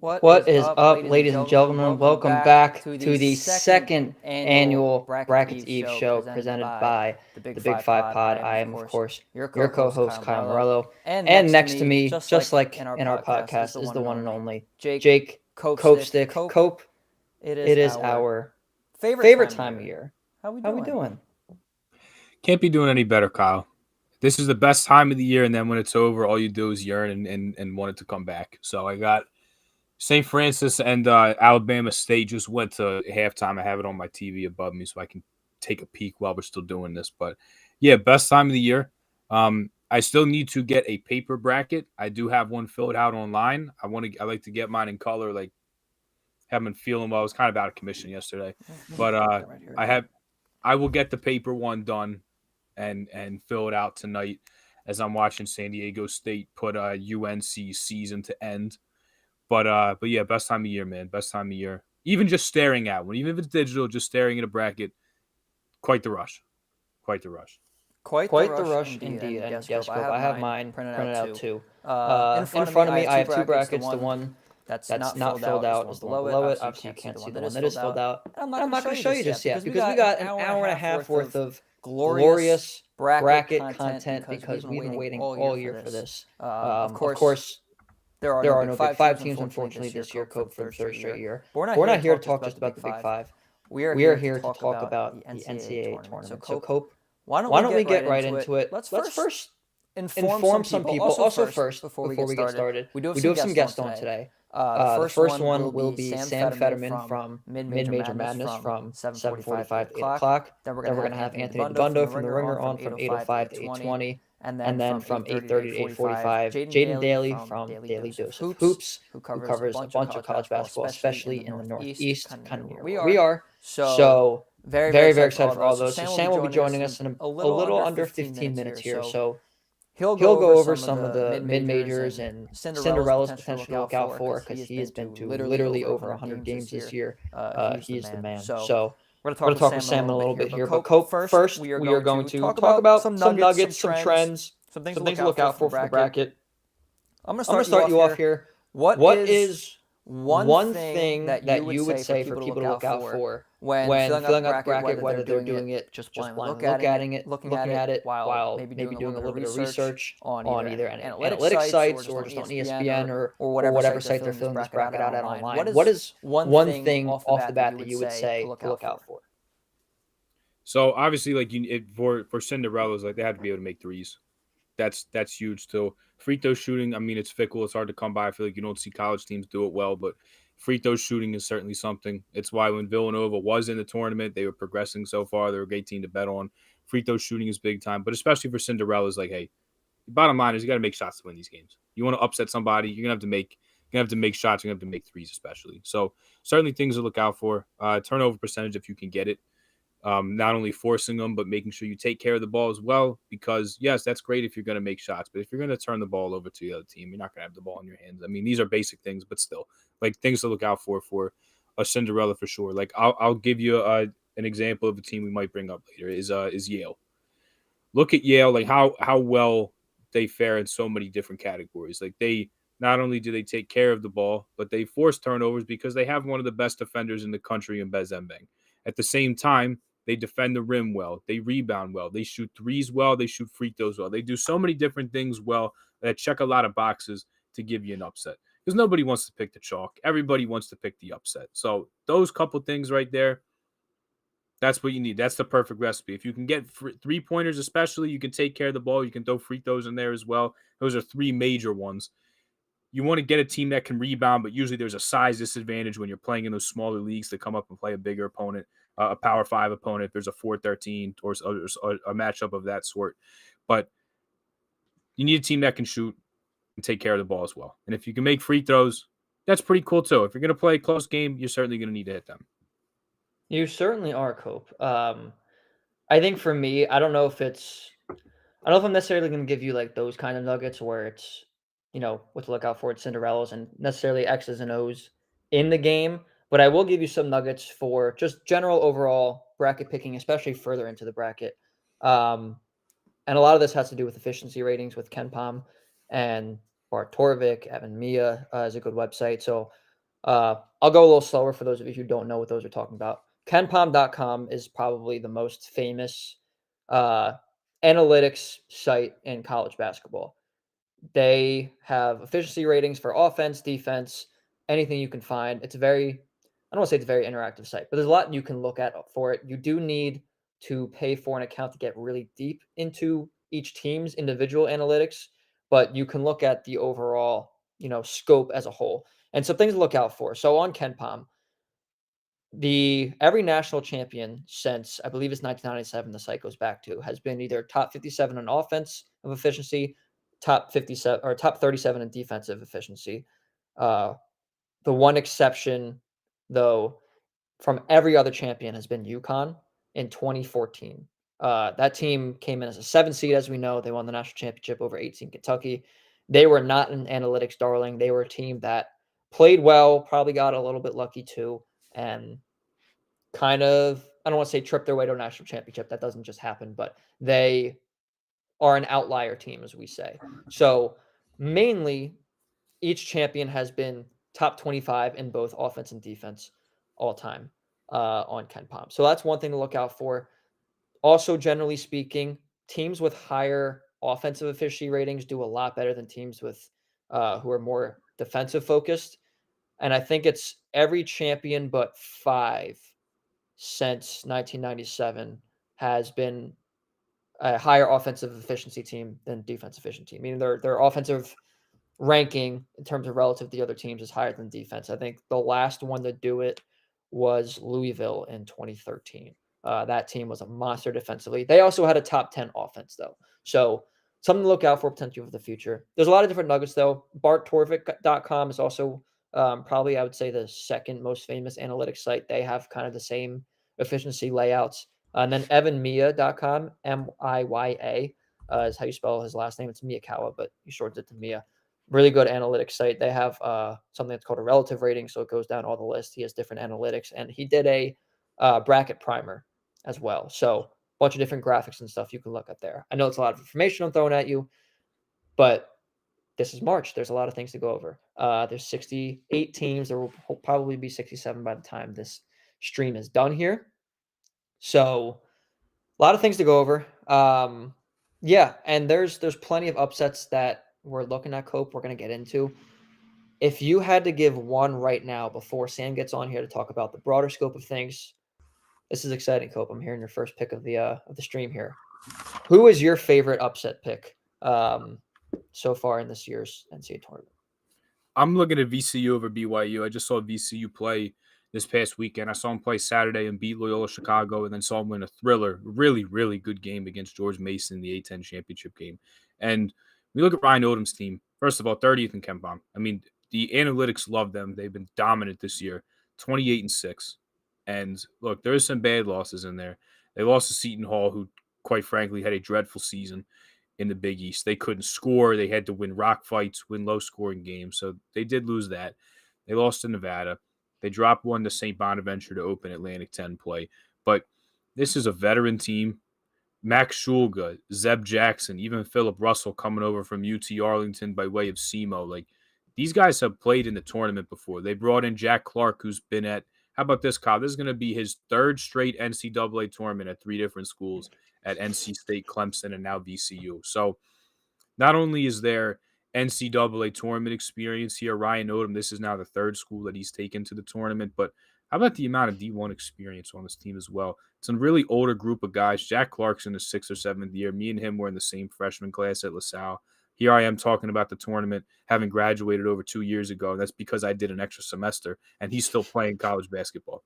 What is up, ladies and gentlemen? Welcome back to the second annual Brackets Eve show presented by the Big Five Pod. I am, of course, your co-host, Kyle Morello. And next to me, just like in our podcast, is the one and only Jake Copestick. Cope, it is our favorite time of year. How we doing? Can't be doing any better, Kyle. This is the best time of the year, and then when it's over, all you do is yearn and want it to come back. So I got St. Francis and Alabama State just went to halftime. I have it on my TV above me so I can take a peek while we're still doing this. But yeah, best time of the year. I still need to get a paper bracket. I do have one filled out online. I like to get mine in color, like have been feeling well. I was kind of out of commission yesterday, but I will get the paper one done and fill it out tonight as I'm watching San Diego State put UNC season to end. But yeah, best time of year, man. Best time of year. Even just staring at one, even if it's digital, just staring at a bracket, quite the rush. Quite the rush. Quite the rush indeed. And yes, Cope, I have mine printed out too. In front of me, I have two brackets. The one that's not filled out is the one below it. Obviously, you can't see the one that is filled out. I'm not going to show you just yet because we got an hour and a half worth of glorious bracket content because we've been waiting all year for this. Of course, there are no Big Five teams, unfortunately, this year, Cope, for the third straight year. But we're not here to talk just about the Big Five. We are here to talk about the NCAA tournament. So, Cope, why don't we get right into it? Let's first inform some people. Also, first, before we get started, we do have some guests on today. The first one will be Sam Fetterman from Mid-Major Madness from 7:45 to 8 o'clock. Then we're going to have Anthony DeBundo from The Ringer on from 8:05 to 8:20. And then from 8:30 to 8:45, Jaden Daly from Daily Dose of Hoops, who covers a bunch of college basketball, especially in the Northeast, kind of near where we are. So very, very excited for all those. So Sam will be joining us in a little under 15 minutes here. So he'll go over some of the mid-majors and Cinderella's potential to look out for because he has been to literally over 100 games this year. He is the man. So we're going to talk with Sam in a little bit here. But Cope, first, we are going to talk about some nuggets, some trends, some things to look out for the bracket. I'm going to start you off here. What is one thing that you would say for people to look out for when filling out the bracket, whether they're doing it just blindly looking at it while maybe doing a little bit of research on either analytic sites or just on ESPN or whatever site they're filling this bracket out at online? What is one thing off the bat that you would say to look out for? So obviously, like for Cinderellas, like they have to be able to make threes. That's huge too. Free throw shooting, I mean, it's fickle. It's hard to come by. I feel like you don't see college teams do it well, but free throw shooting is certainly something. It's why when Villanova was in the tournament, they were progressing so far. They're a great team to bet on. Free throw shooting is big time, but especially for Cinderellas, like, hey, the bottom line is you got to make shots to win these games. You want to upset somebody, you're gonna have to make shots. You're gonna have to make threes, especially. So certainly things to look out for. Turnover percentage if you can get it. Not only forcing them, but making sure you take care of the ball as well. Because, yes, that's great if you're going to make shots. But if you're going to turn the ball over to the other team, you're not going to have the ball in your hands. I mean, these are basic things, but still, like things to look out for a Cinderella for sure. Like I'll give you an example of a team we might bring up later is Yale. Look at Yale, like how well they fare in so many different categories. Like they not only do they take care of the ball, but they force turnovers because they have one of the best defenders in the country in Bez Mbeng. At the same time, they defend the rim well. They rebound well. They shoot threes well. They shoot free throws well. They do so many different things well that check a lot of boxes to give you an upset. Because nobody wants to pick the chalk. Everybody wants to pick the upset. So those couple things right there, that's what you need. That's the perfect recipe. If you can get three-pointers especially, you can take care of the ball. You can throw free throws in there as well. Those are three major ones. You want to get a team that can rebound, but usually there's a size disadvantage when you're playing in those smaller leagues to come up and play a bigger opponent. A Power 5 opponent, there's a 4-13 or a matchup of that sort. But you need a team that can shoot and take care of the ball as well. And if you can make free throws, that's pretty cool too. If you're going to play a close game, you're certainly going to need to hit them. You certainly are, Cope. I think for me, I don't know if I'm necessarily going to give you like those kind of nuggets where it's, what to look out for at Cinderellas and necessarily X's and O's in the game. But I will give you some nuggets for just general overall bracket picking, especially further into the bracket. And a lot of this has to do with efficiency ratings with KenPom and Bart Torvik. Evan Mia is a good website. So I'll go a little slower for those of you who don't know what those are talking about. KenPom.com is probably the most famous analytics site in college basketball. They have efficiency ratings for offense, defense, anything you can find. It's I don't want to say it's a very interactive site, but there's a lot you can look at for it. You do need to pay for an account to get really deep into each team's individual analytics, but you can look at the overall, scope as a whole. And some things to look out for. So on KenPom, every national champion since I believe it's 1997, the site goes back to, has been either top 57 on offense of efficiency, top 57 or top 37 in defensive efficiency. The one exception, though, from every other champion has been UConn in 2014. That team came in as a 7 seed, as we know. They won the national championship over 18 Kentucky. They were not an analytics darling. They were a team that played well, probably got a little bit lucky too, and kind of, I don't want to say tripped their way to a national championship. That doesn't just happen, but they are an outlier team, as we say. So mainly, each champion has been top 25 in both offense and defense all time on KenPom. So that's one thing to look out for. Also, generally speaking, teams with higher offensive efficiency ratings do a lot better than teams with who are more defensive focused. And I think it's every champion but 5 since 1997 has been a higher offensive efficiency team than defensive efficiency team, meaning their offensive ranking in terms of relative to the other teams is higher than defense. I think the last one to do it was Louisville in 2013. That team was a monster defensively. They also had a top 10 offense, though. So something to look out for potentially for the future. There's a lot of different nuggets, though. BartTorvik.com is also probably, I would say, the second most famous analytics site. They have kind of the same efficiency layouts. And then EvanMiya.com, MIYA, is how you spell his last name. It's Miyakawa, but he shortens it to Miya. Really good analytics site. They have something that's called a relative rating, so it goes down all the list. He has different analytics, and he did a bracket primer as well. So a bunch of different graphics and stuff you can look at there. I know it's a lot of information I'm throwing at you, but this is March. There's a lot of things to go over. There's 68 teams. There will probably be 67 by the time this stream is done here. So a lot of things to go over. Yeah, and there's plenty of upsets that we're looking at, Cope, we're going to get into. If you had to give one right now before Sam gets on here to talk about the broader scope of things, this is exciting, Cope. I'm hearing your first pick of the stream here. Who is your favorite upset pick so far in this year's NCAA tournament? I'm looking at VCU over BYU. I just saw VCU play this past weekend. I saw him play Saturday and beat Loyola Chicago, and then saw him win a thriller, really, really good game against George Mason in the A-10 championship game. And we look at Ryan Odom's team. First of all, 30th in KenPom. I mean, the analytics love them. They've been dominant this year, 28-6. And look, there's some bad losses in there. They lost to Seton Hall, who, quite frankly, had a dreadful season in the Big East. They couldn't score. They had to win rock fights, win low-scoring games. So they did lose that. They lost to Nevada. They dropped one to St. Bonaventure to open Atlantic 10 play. But this is a veteran team. Max Shulga, Zeb Jackson, even Philip Russell coming over from UT Arlington by way of SEMO. Like, these guys have played in the tournament before. They brought in Jack Clark, who's been at, how about this, Kyle? This is going to be his third straight NCAA tournament at 3 different schools, at NC State, Clemson, and now VCU. So not only is there NCAA tournament experience here, Ryan Odom, this is now the third school that he's taken to the tournament, but how about the amount of D1 experience on this team as well? It's a really older group of guys. Jack Clark's in his 6th or 7th year. Me and him were in the same freshman class at LaSalle. Here I am talking about the tournament, having graduated over 2 years ago. And that's because I did an extra semester, and he's still playing college basketball.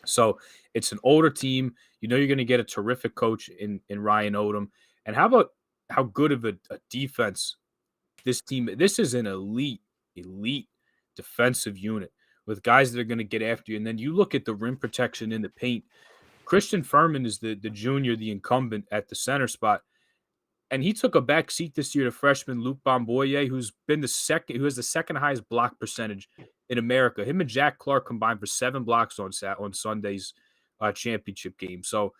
So it's an older team. You know you're going to get a terrific coach in Ryan Odom. And how about how good of a defense this team – this is an elite defensive unit with guys that are going to get after you. And then you look at the rim protection in the paint. Christian Furman is the junior, the incumbent at the center spot. And he took a back seat this year to freshman Luke Bomboye, who has the second highest block percentage in America. Him and Jack Clark combined for 7 blocks on Sunday's championship game. So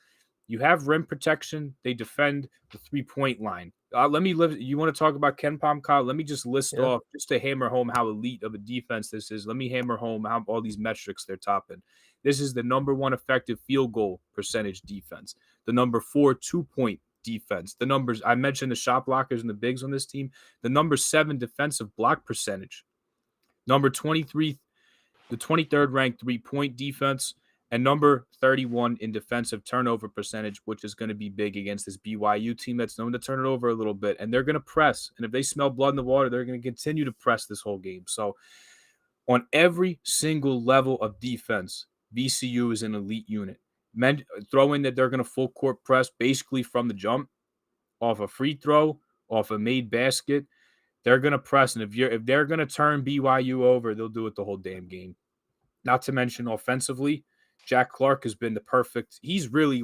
You have rim protection. They defend the 3-point line. You want to talk about KenPom, Kyle? Let me just list off, just to hammer home how elite of a defense this is. Let me hammer home how all these metrics they're topping. This is the number 1 effective field goal percentage defense, the number 4 2-point defense. The numbers I mentioned, the shot blockers and the bigs on this team, the number 7 defensive block percentage, number 23, the 23rd ranked 3-point defense, and number 31 in defensive turnover percentage, which is going to be big against this BYU team that's known to turn it over a little bit. And they're going to press. And if they smell blood in the water, they're going to continue to press this whole game. So on every single level of defense, VCU is an elite unit. Throw in that they're going to full court press basically from the jump, off a free throw, off a made basket. They're going to press. And if they're going to turn BYU over, they'll do it the whole damn game. Not to mention offensively, Jack Clark has been he's really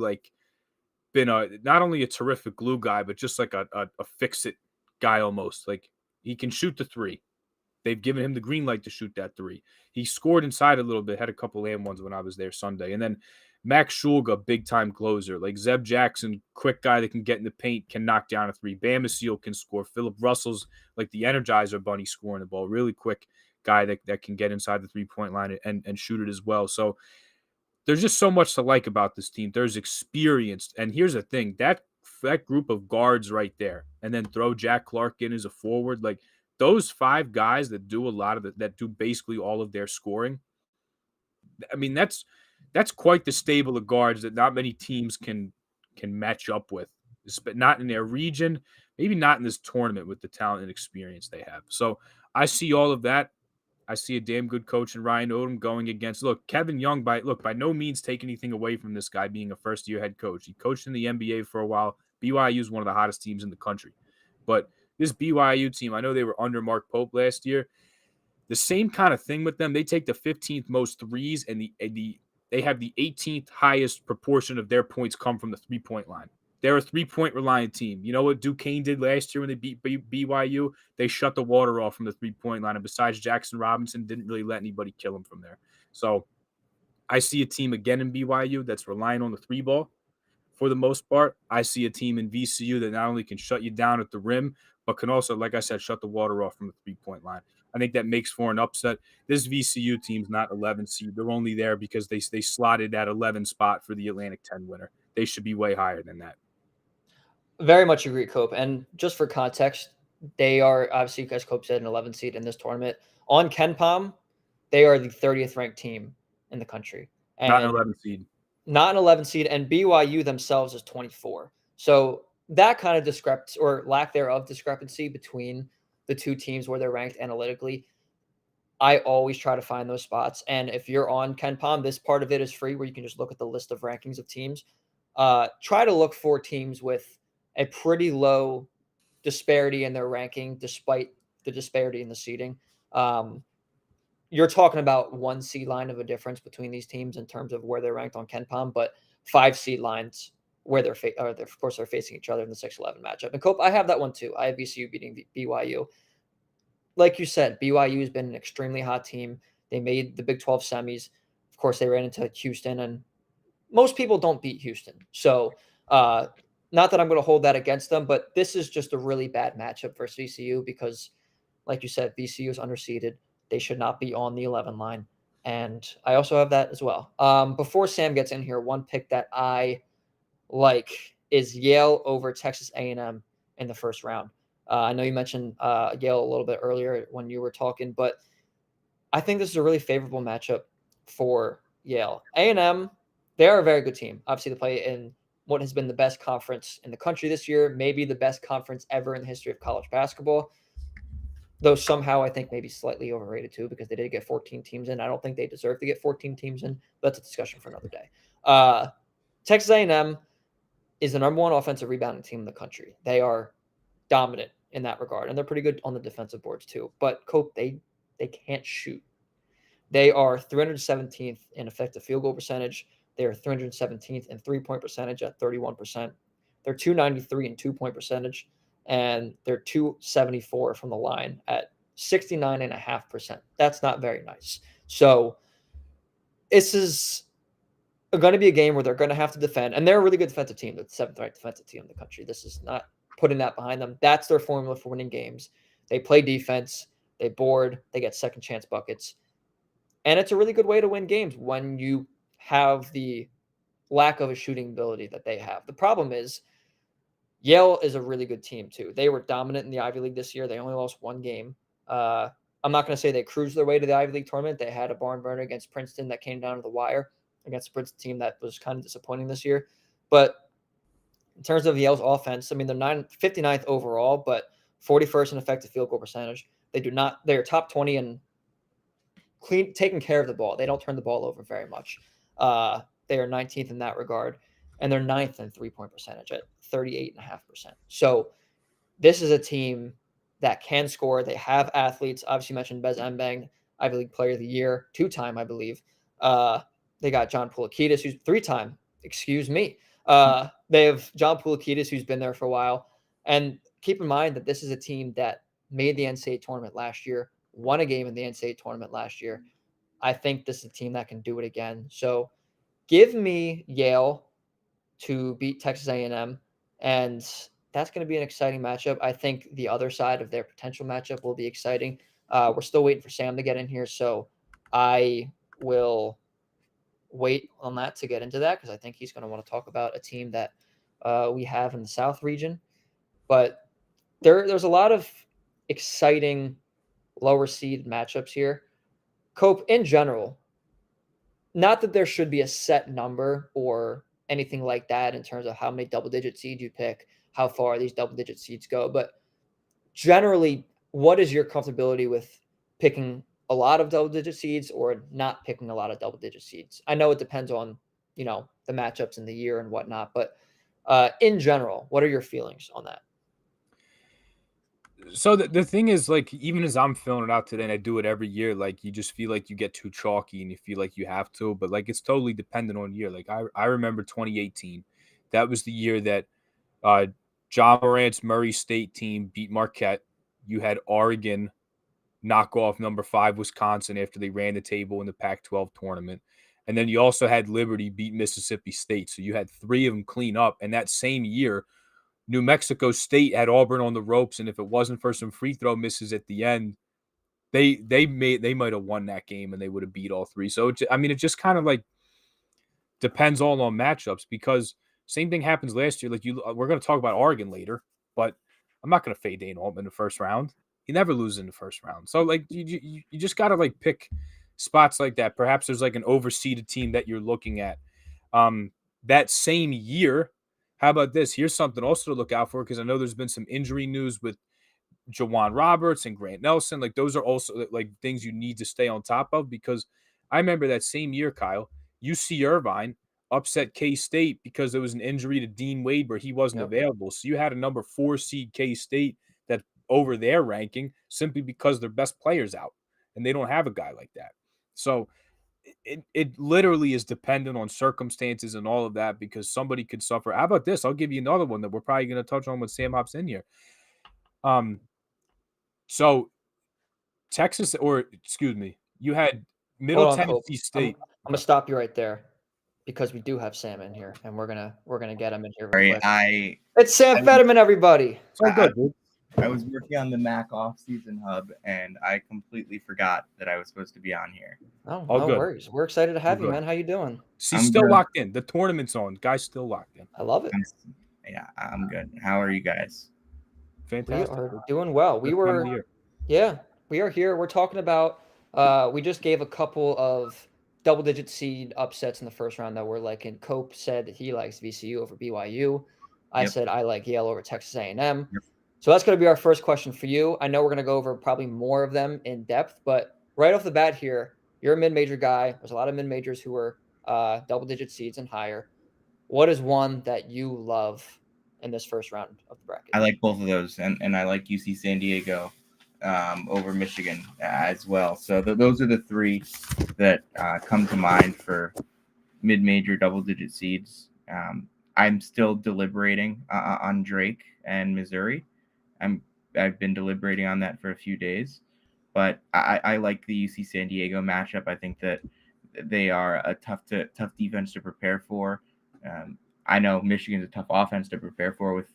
been not only a terrific glue guy, but just like a fix-it guy almost. Like, he can shoot the 3. They've given him the green light to shoot that 3. He scored inside a little bit, had a couple and ones when I was there Sunday. And then Max Shulga, big-time closer. Like Zeb Jackson, quick guy that can get in the paint, can knock down a 3. Bama Seal can score. Philip Russell's like the Energizer Bunny scoring the ball. Really quick guy that can get inside the 3-point line and shoot it as well. So there's just so much to like about this team. There's experience. And here's the thing, that group of guards right there, and then throw Jack Clark in as a forward, like those 5 guys that do that do basically all of their scoring. I mean, that's quite the stable of guards that not many teams can match up with, but not in their region, maybe not in this tournament with the talent and experience they have. So I see all of that. I see a damn good coach in Ryan Odom going against, Kevin Young, by no means take anything away from this guy being a first-year head coach. He coached in the NBA for a while. BYU is one of the hottest teams in the country. But this BYU team, I know they were under Mark Pope last year. The same kind of thing with them. They take the 15th most threes, and they have the 18th highest proportion of their points come from the 3-point line. They're a 3-point reliant team. You know what Duquesne did last year when they beat BYU? They shut the water off from the 3-point line. And besides Jackson Robinson, didn't really let anybody kill him from there. So I see a team again in BYU that's relying on the 3 ball for the most part. I see a team in VCU that not only can shut you down at the rim, but can also, like I said, shut the water off from the 3-point line. I think that makes for an upset. This VCU team's not 11 seed. They're only there because they slotted that 11 spot for the Atlantic 10 winner. They should be way higher than that. Very much agree, Cope. And just for context, they are obviously, as Cope said, an 11 seed in this tournament. On KenPom, they are the 30th ranked team in the country. And not an 11 seed. Not an 11 seed, and BYU themselves is 24. So that kind of or lack thereof discrepancy between the two teams where they're ranked analytically, I always try to find those spots. And if you're on KenPom, this part of it is free where you can just look at the list of rankings of teams. Try to look for teams with a pretty low disparity in their ranking, despite the disparity in the seeding. You're talking about 1 seed line of a difference between these teams in terms of where they're ranked on KenPom, but 5 seed lines where they're facing each other in the 6-11 matchup. And Cope, I have that one too. I have VCU beating BYU. Like you said, BYU has been an extremely hot team. They made the Big 12 semis. Of course, they ran into Houston, and most people don't beat Houston. So, not that I'm going to hold that against them, but this is just a really bad matchup versus VCU because, like you said, VCU is underseeded. They should not be on the 11 line. And I also have that as well. Before Sam gets in here, one pick that I like is Yale over Texas A&M in the first round. I know you mentioned Yale a little bit earlier when you were talking, but I think this is a really favorable matchup for Yale. A&M, they are a very good team. Obviously, they play in what has been the best conference in the country this year, maybe the best conference ever in the history of college basketball. Though somehow I think maybe slightly overrated too because they did get 14 teams in. I don't think they deserve to get 14 teams in, but that's a discussion for another day. Texas A&M is the number 1 offensive rebounding team in the country. They are dominant in that regard, and they're pretty good on the defensive boards too. But Cope, they can't shoot. They are 317th in effective field goal percentage. They are 317th in 3-point percentage at 31%. They're 293 in 2-point percentage, and they're 274 from the line at 69.5%. That's not very nice. So this is going to be a game where they're going to have to defend, and they're a really good defensive team. They're the 7th-ranked defensive team in the country. This is not putting that behind them. That's their formula for winning games. They play defense, they board, they get second chance buckets, and it's a really good way to win games when you have the lack of a shooting ability that they have. The problem is Yale is a really good team too. They were dominant in the Ivy League this year. They only lost one game. I'm not going to say they cruised their way to the Ivy League tournament. They had a barn burner against Princeton that came down to the wire against a Princeton team that was kind of disappointing this year. But in terms of Yale's offense, I mean, they're 59th overall, but 41st in effective field goal percentage. They're top 20 in taking care of the ball. They don't turn the ball over very much. They are 19th in that regard, and they're 9th in three-point percentage at 38.5%. So this is a team that can score. They have athletes. Obviously, you mentioned Bez Mbang, Ivy League Player of the Year, 2-time, I believe. They got John Poulikitis, who's 3-time. Excuse me. They have John Poulikitis, who's been there for a while. And keep in mind that this is a team that made the NCAA tournament last year, won a game in the NCAA tournament last year. I think this is a team that can do it again. So give me Yale to beat Texas A&M, and that's going to be an exciting matchup. I think the other side of their potential matchup will be exciting. We're still waiting for Sam to get in here, so I will wait on that to get into that because I think he's going to want to talk about a team that we have in the South region. But there's a lot of exciting lower seed matchups here. Cope, in general, not that there should be a set number or anything like that in terms of how many double-digit seeds you pick, how far these double-digit seeds go, but generally, what is your comfortability with picking a lot of double-digit seeds or not picking a lot of double-digit seeds? I know it depends on, the matchups in the year and whatnot, but in general, what are your feelings on that? So the thing is, like, even as I'm filling it out today, and I do it every year, like, you just feel like you get too chalky and you feel like you have to, but like it's totally dependent on year. Like I remember 2018, that was the year that John Morant's Murray State team beat Marquette. You had Oregon knock off number 5 Wisconsin after they ran the table in the Pac-12 tournament. And then you also had Liberty beat Mississippi State. So you had 3 of them clean up. And that same year, New Mexico State had Auburn on the ropes, and if it wasn't for some free throw misses at the end, they might have won that game and they would have beat all 3. So it just kind of like depends all on matchups because same thing happens last year. Like we're going to talk about Oregon later, but I'm not going to fade Dane Altman in the first round. He never loses in the first round. So like you just got to like pick spots like that. Perhaps there's like an overseeded team that you're looking at. That same year, how about this? Here's something also to look out for because I know there's been some injury news with Jawan Roberts and Grant Nelson. Like those are also like things you need to stay on top of because I remember that same year, Kyle, UC Irvine upset K-State because there was an injury to Dean Wade where he wasn't available. So you had a number 4 seed K-State that over their ranking simply because their best player's out and they don't have a guy like that. So it literally is dependent on circumstances and all of that because somebody could suffer. How about this? I'll give you another one that we're probably going to touch on when Sam hops in here. So Texas, or excuse me, you had Middle Tennessee State. I'm gonna stop you right there because we do have Sam in here, and we're gonna get him in here real quick. It's Sam Fetterman, everybody. So good, dude. I was working on the Mac off-season hub, and I completely forgot that I was supposed to be on here. Oh, no worries. We're excited to have you, man. How you doing? He's still locked in. The tournament's on. Guy's still locked in. I love it. Yeah, I'm good. How are you guys? Fantastic. We are doing well. We are here. We're talking about we just gave a couple of double-digit seed upsets in the first round that were like, and Cope said that he likes VCU over BYU. I said I like Yale over Texas A&M. Yep. So that's going to be our first question for you. I know we're going to go over probably more of them in depth, but right off the bat here, you're a mid-major guy. There's a lot of mid-majors who are double-digit seeds and higher. What is one that you love in this first round of the bracket? I like both of those, and I like UC San Diego over Michigan as well. So those are the 3 that come to mind for mid-major double-digit seeds. I'm still deliberating on Drake and Missouri. I've been deliberating on that for a few days, but I like the UC San Diego matchup. I think that they are a tough defense to prepare for. I know Michigan's a tough offense to prepare for with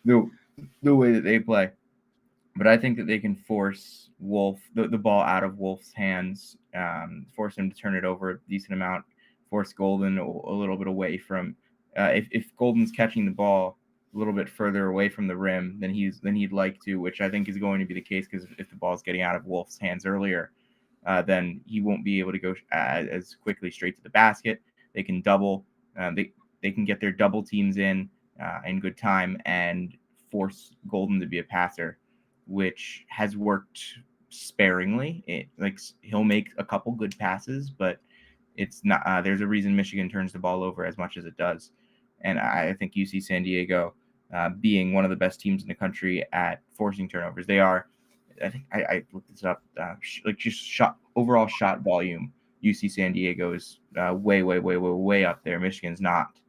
the way that they play. But I think that they can force Wolf the ball out of Wolf's hands, force him to turn it over a decent amount, force Golden a little bit away from. If Golden's catching the ball a little bit further away from the rim than he'd like to, which I think is going to be the case, because if the ball is getting out of Wolf's hands earlier, then he won't be able to go as quickly straight to the basket. They can double. They can get their double teams in good time and force Golden to be a passer, which has worked sparingly. He'll make a couple good passes, but it's not. There's a reason Michigan turns the ball over as much as it does, and I think UC San Diego, being one of the best teams in the country at forcing turnovers, they are. I think I looked this up. Overall shot volume, UC San Diego is way up there. Michigan's not,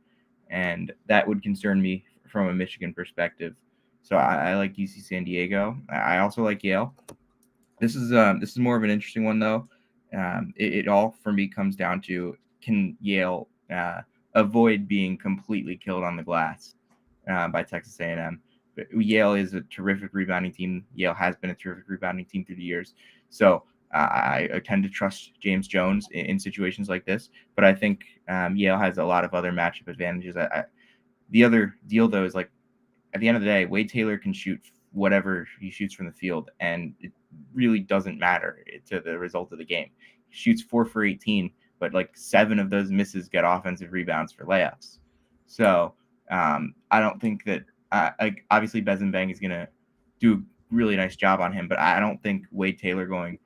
and that would concern me from a Michigan perspective. So I like UC San Diego. I also like Yale. This is more of an interesting one, though. It all for me comes down to, can Yale avoid being completely killed on the glass by Texas A&M? Yale is a terrific rebounding team. Yale has been a terrific rebounding team through the years. So I tend to trust James Jones in situations like this. But I think Yale has a lot of other matchup advantages. The other deal, though, is at the end of the day, Wade Taylor can shoot whatever he shoots from the field, and it really doesn't matter to the result of the game. He shoots 4 for 18, but 7 of those misses get offensive rebounds for layups. So I don't think that obviously Bezenbang is going to do a really nice job on him, but I don't think Wade Taylor going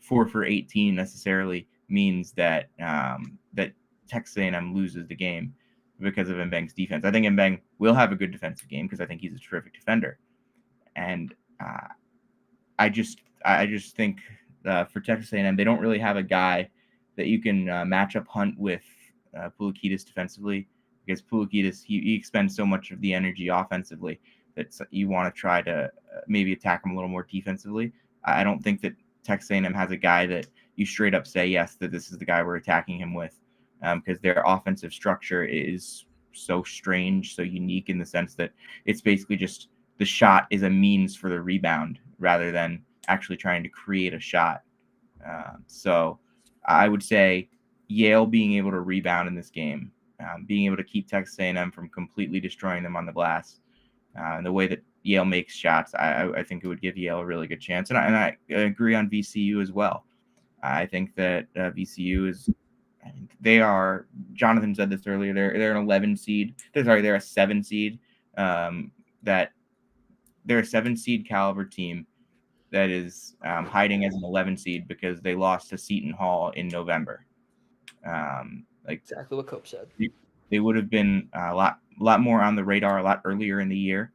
4 for 18 necessarily means that that Texas A&M loses the game because of Mbang's defense. I think Mbang will have a good defensive game because I think he's a terrific defender. And I just think for Texas A&M, they don't really have a guy that you can match up Hunt with Poulikitis defensively, because Poulikitis, he expends so much of the energy offensively that you want to try to maybe attack him a little more defensively. I don't think that Texas A&M has a guy that you straight up say, yes, that this is the guy we're attacking him with. Because their offensive structure is so strange, so unique in the sense that it's basically just the shot is a means for the rebound rather than actually trying to create a shot. So I would say Yale being able to rebound in this game, being able to keep Texas A&M from completely destroying them on the glass, and the way that Yale makes shots, I think it would give Yale a really good chance. And I agree on VCU as well. I think that VCU is... They are, Jonathan said this earlier, they're an 11 seed. They're a 7 seed. That they're a 7 seed caliber team that is hiding as an 11 seed because they lost to Seton Hall in November. Exactly what Cope said. They would have been a lot more on the radar a lot earlier in the year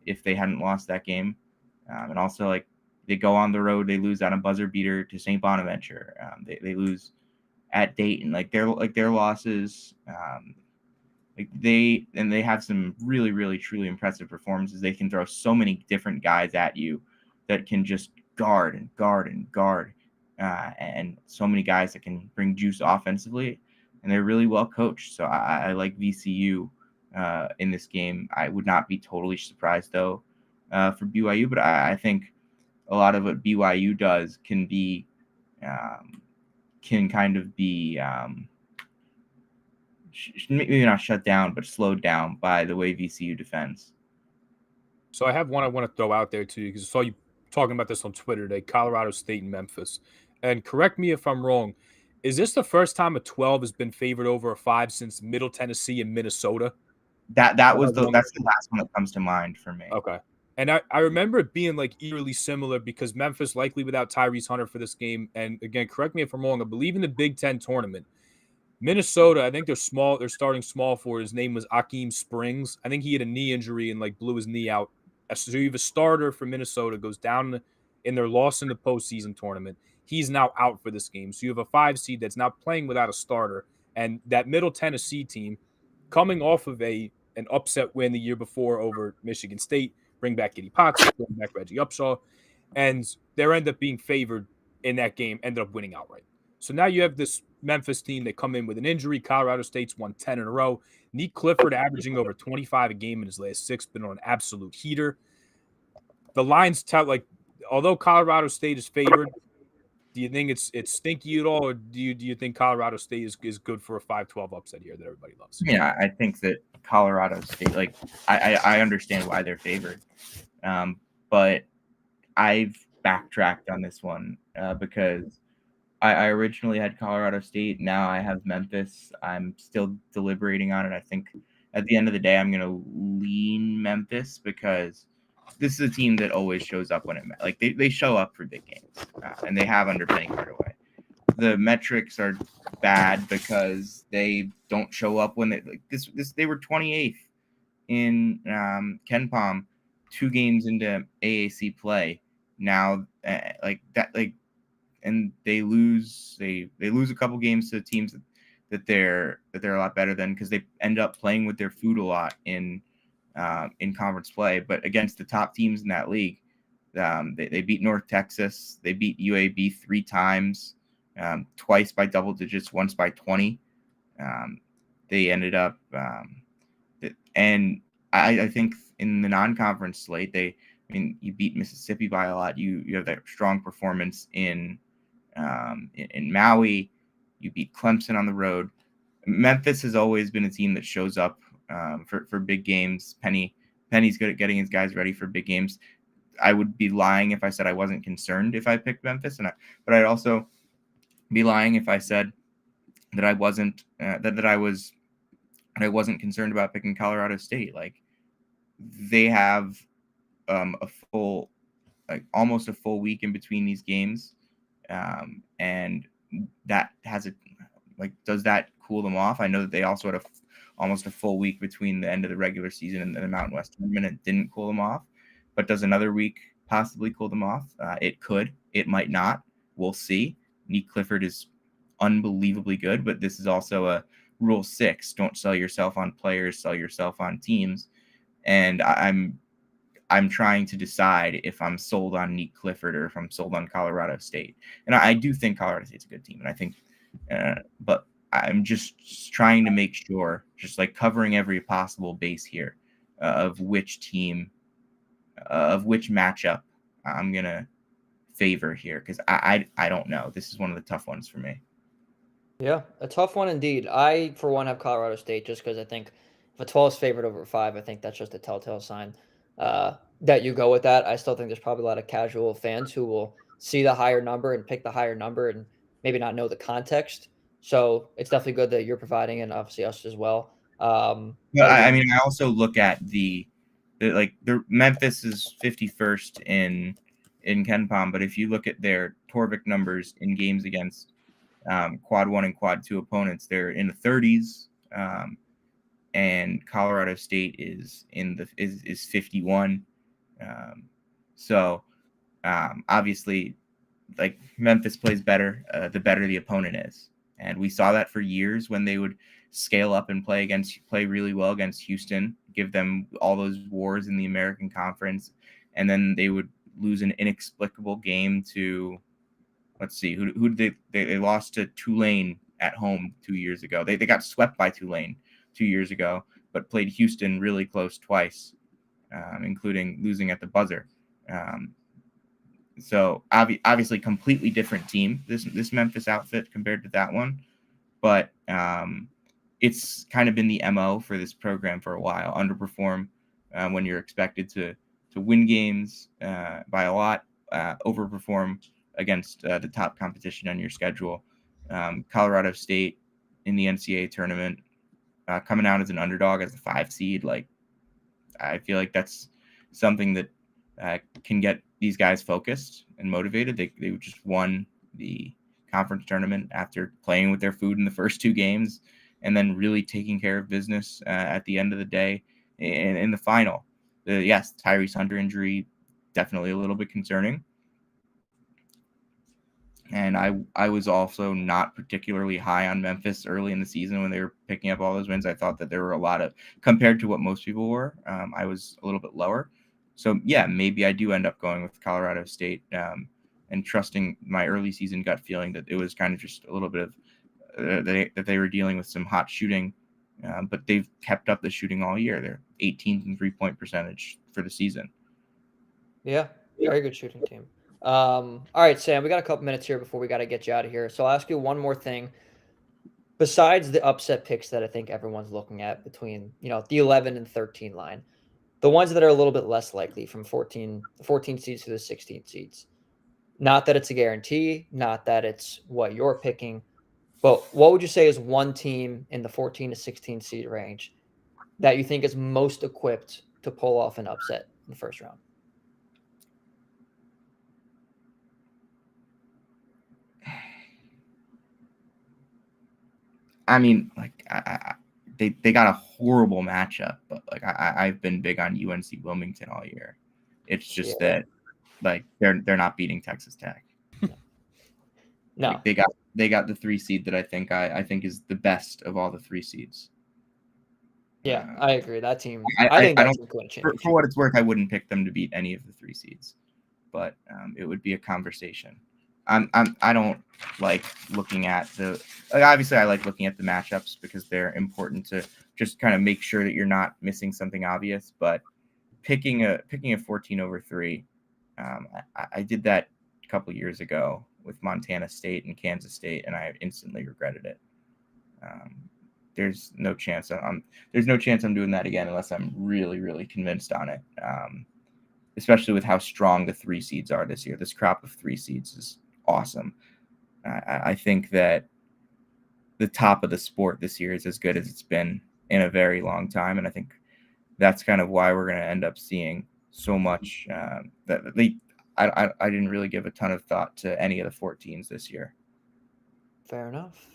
if they hadn't lost that game. And also, they go on the road, they lose on a buzzer beater to St. Bonaventure. They lose at Dayton. Their losses, they have some really truly impressive performances. They can throw so many different guys at you that can just guard, and so many guys that can bring juice offensively, and they're really well coached. So I like VCU in this game. I would not be totally surprised though for BYU, but I think a lot of what BYU does can kind of be maybe not shut down, but slowed down by the way VCU defends. So I have one I want to throw out there too, because I saw you talking about this on Twitter today, Colorado State and Memphis. And correct me if I'm wrong, is this the first time a 12 has been favored over a 5 since Middle Tennessee and Minnesota? That's the last one that comes to mind for me. Okay. And I remember it being eerily similar because Memphis likely without Tyrese Hunter for this game. And again, correct me if I'm wrong, I believe in the Big Ten tournament, Minnesota, I think they're starting small for. His name was Akeem Springs. I think he had a knee injury and blew his knee out. So you have a starter for Minnesota, goes down in their loss in the postseason tournament. He's now out for this game. So you have a 5 seed that's now playing without a starter. And that Middle Tennessee team, coming off of an upset win the year before over Michigan State, bring back Giddy Potts, bring back Reggie Upshaw, and they end up being favored in that game, ended up winning outright. So now you have this Memphis team. They come in with an injury. Colorado State's won 10 in a row. Nick Clifford averaging over 25 a game in his last 6, been on an absolute heater. The lines tell, like, although Colorado State is favored, do you think it's stinky at all, or do you think Colorado State is good for a 5-12 upset here that everybody loves? Yeah, I think that Colorado State, like, I understand why they're favored, but I've backtracked on this one because I originally had Colorado State. Now I have Memphis. I'm still deliberating on it. I think at the end of the day, I'm going to lean Memphis because this is a team that always shows up when they show up for big games, and they have under Penny Hardaway. The metrics are bad because they don't show up when they were 28th in KenPom 2 games into AAC play. Now and they lose a couple games to teams that they're a lot better than, because they end up playing with their food a lot in conference play. But against the top teams in that league, they beat North Texas, they beat UAB 3 times, twice by double digits, once by 20. They ended up and I think in the non-conference slate, you beat Mississippi by a lot. You have that strong performance in Maui. You beat Clemson on the road. Memphis has always been a team that shows up for big games. Penny's good at getting his guys ready for big games. I would be lying if I said I wasn't concerned if I picked Memphis, but I'd also be lying if I said that I wasn't I wasn't concerned about picking Colorado State. Like, they have almost a full week in between these games. And that does that cool them off? I know that they also had almost a full week between the end of the regular season and the Mountain West Tournament. It didn't cool them off, but does another week possibly cool them off? It could, it might not. We'll see. Nick Clifford is unbelievably good, but this is also a Rule 6. Don't sell yourself on players, sell yourself on teams. And I'm trying to decide if I'm sold on Nick Clifford or if I'm sold on Colorado State. And I do think Colorado State's a good team. And I think, but I'm just trying to make sure, just like covering every possible base here of which team, of which matchup I'm going to favor here. Because I don't know. This is one of the tough ones for me. Yeah, a tough one indeed. I, for one, have Colorado State just because I think if a 12 is favored over 5, I think that's just a telltale sign that you go with that. I still think there's probably a lot of casual fans who will see the higher number and pick the higher number and maybe not know the context. So it's definitely good that you're providing, and obviously us as well. I also look at the Memphis is 51st in KenPom, but if you look at their Torvik numbers in games against quad 1 and quad 2 opponents, they're in the 30s, and Colorado State is is 51. Obviously, like, Memphis plays better the better the opponent is, and we saw that for years when they would scale up and play really well against Houston, give them all those wars in the American Conference, and then they would lose an inexplicable game to, let's see, who did they lost to Tulane at home 2 years ago. They got swept by Tulane 2 years ago, but played Houston really close twice, including losing at the buzzer. So obviously completely different team, this Memphis outfit compared to that one. But it's kind of been the MO for this program for a while. Underperform when you're expected to win games by a lot, overperform against the top competition on your schedule. Colorado State in the NCAA tournament, coming out as an underdog as a 5 seed. Like, I feel like that's something that can get these guys focused and motivated. They just won the conference tournament after playing with their food in the first 2 games and then really taking care of business at the end of the day in the final. Yes, Tyrese Hunter injury, definitely a little bit concerning. And I was also not particularly high on Memphis early in the season when they were picking up all those wins. I thought that there were a lot of, compared to what most people were, I was a little bit lower. So, yeah, maybe I do end up going with Colorado State and trusting my early season gut feeling that it was kind of just a little bit of that they were dealing with some hot shooting, but they've kept up the shooting all year. They're 18th in 3-point percentage for the season. Yeah, very good shooting team. All right, Sam, we got a couple minutes here before we got to get you out of here. So I'll ask you one more thing. Besides the upset picks that I think everyone's looking at between, the 11 and 13 line, the ones that are a little bit less likely from 14 seeds to the 16 seeds. Not that it's a guarantee, not that it's what you're picking, but what would you say is one team in the 14 to 16 seed range that you think is most equipped to pull off an upset in the first round? I mean, like they got a horrible matchup, but like I've been big on UNC Wilmington all year. It's just that like they're not beating Texas Tech. No, like, they got the 3 seed that I think is the best of all the 3 seeds. Yeah, I agree. That team, I think that don't, team could win a for championship. what it's worth, I wouldn't pick them to beat any of the 3 seeds, but it would be a conversation. I don't like looking at obviously I like looking at the matchups because they're important to just kind of make sure that you're not missing something obvious. But picking a 14/3, I did that a couple years ago with Montana State and Kansas State, and I instantly regretted it. There's no chance I'm doing that again unless I'm really, really convinced on it. Especially with how strong the 3 seeds are this year. This crop of 3 seeds is awesome. I think that the top of the sport this year is as good as it's been in a very long time, and I think that's kind of why we're going to end up seeing so much. I didn't really give a ton of thought to any of the 14s this year. Fair enough.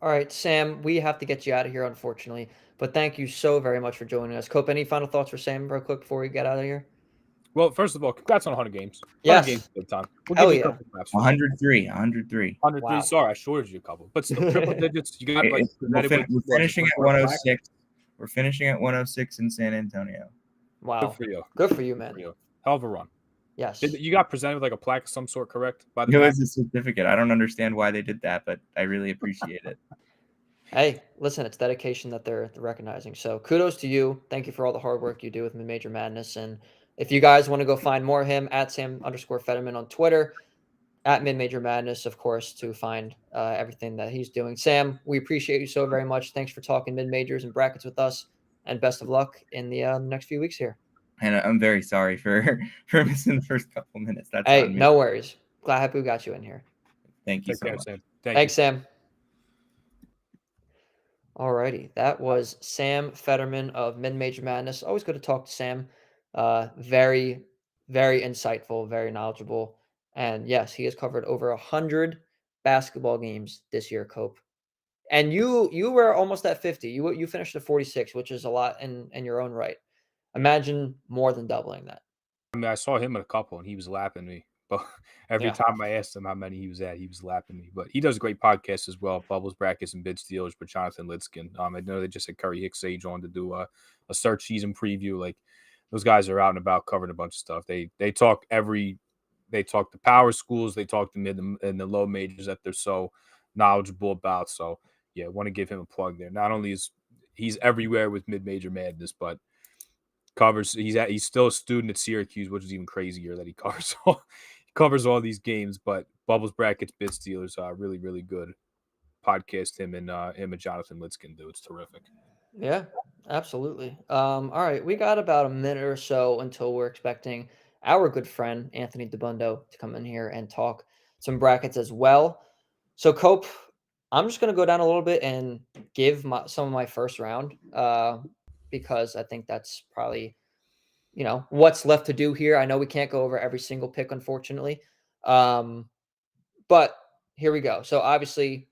All right, Sam, we have to get you out of here, unfortunately. But thank you so very much for joining us. Cope, any final thoughts for Sam real quick before we get out of here? Well, first of all, congrats on 100 games. 100 Yes. games good time. We'll Hell give you yeah. a couple claps for that. 103. 103. Wow. Sorry, I shorted you a couple, but still triple digits. You got We're finishing at 106. We're finishing at 106 in San Antonio. Wow. Good for you. Good for you, man. Hell of a run. Yes. You got presented with like a plaque of some sort, correct? It was a certificate. I don't understand why they did that, but I really appreciate it. Hey, listen, it's dedication that they're recognizing. So kudos to you. Thank you for all the hard work you do with Mid-Major Madness. And if you guys want to go find more of him, at Sam_Fetterman on Twitter, at Mid-Major Madness, of course, to find everything that he's doing. Sam, we appreciate you so very much. Thanks for talking mid-majors and brackets with us, and best of luck in the next few weeks here. And I'm very sorry for missing the first couple minutes. That's hey, on me. No worries. Happy we got you in here. Thank you so much. Sam. Thanks, Sam. Alrighty, that was Sam Fetterman of Mid-Major Madness. Always good to talk to Sam. Very, very insightful, very knowledgeable. And yes, he has covered over 100 basketball games this year, Cope. And you were almost at 50. You finished at 46, which is a lot in your own right. Imagine more than doubling that. I mean, I saw him in a couple, and he was lapping me. But every time I asked him how many he was at, he was lapping me. But he does a great podcast as well, Bubbles, Brackets, and Bid Stealers with Jonathan Litzkin. I know they just had Curry Hicks Sage on to do a search season preview. Like, those guys are out and about covering a bunch of stuff. They talk the power schools, they talk the mid and the low majors that they're so knowledgeable about. So yeah, I want to give him a plug there. Not only is he's everywhere with Mid-Major Madness, but he's still a student at Syracuse, which is even crazier that he covers all these games. But Bubbles, Brackets, Bid Stealers, really, really good podcast. Him and Jonathan Litzkin do. It's terrific. Yeah, absolutely. All right, we got about a minute or so until we're expecting our good friend Anthony DeBundo to come in here and talk some brackets as well. So, Cope, I'm just going to go down a little bit and give some of my first round because I think that's probably, what's left to do here. I know we can't go over every single pick, unfortunately. But here we go. So, obviously,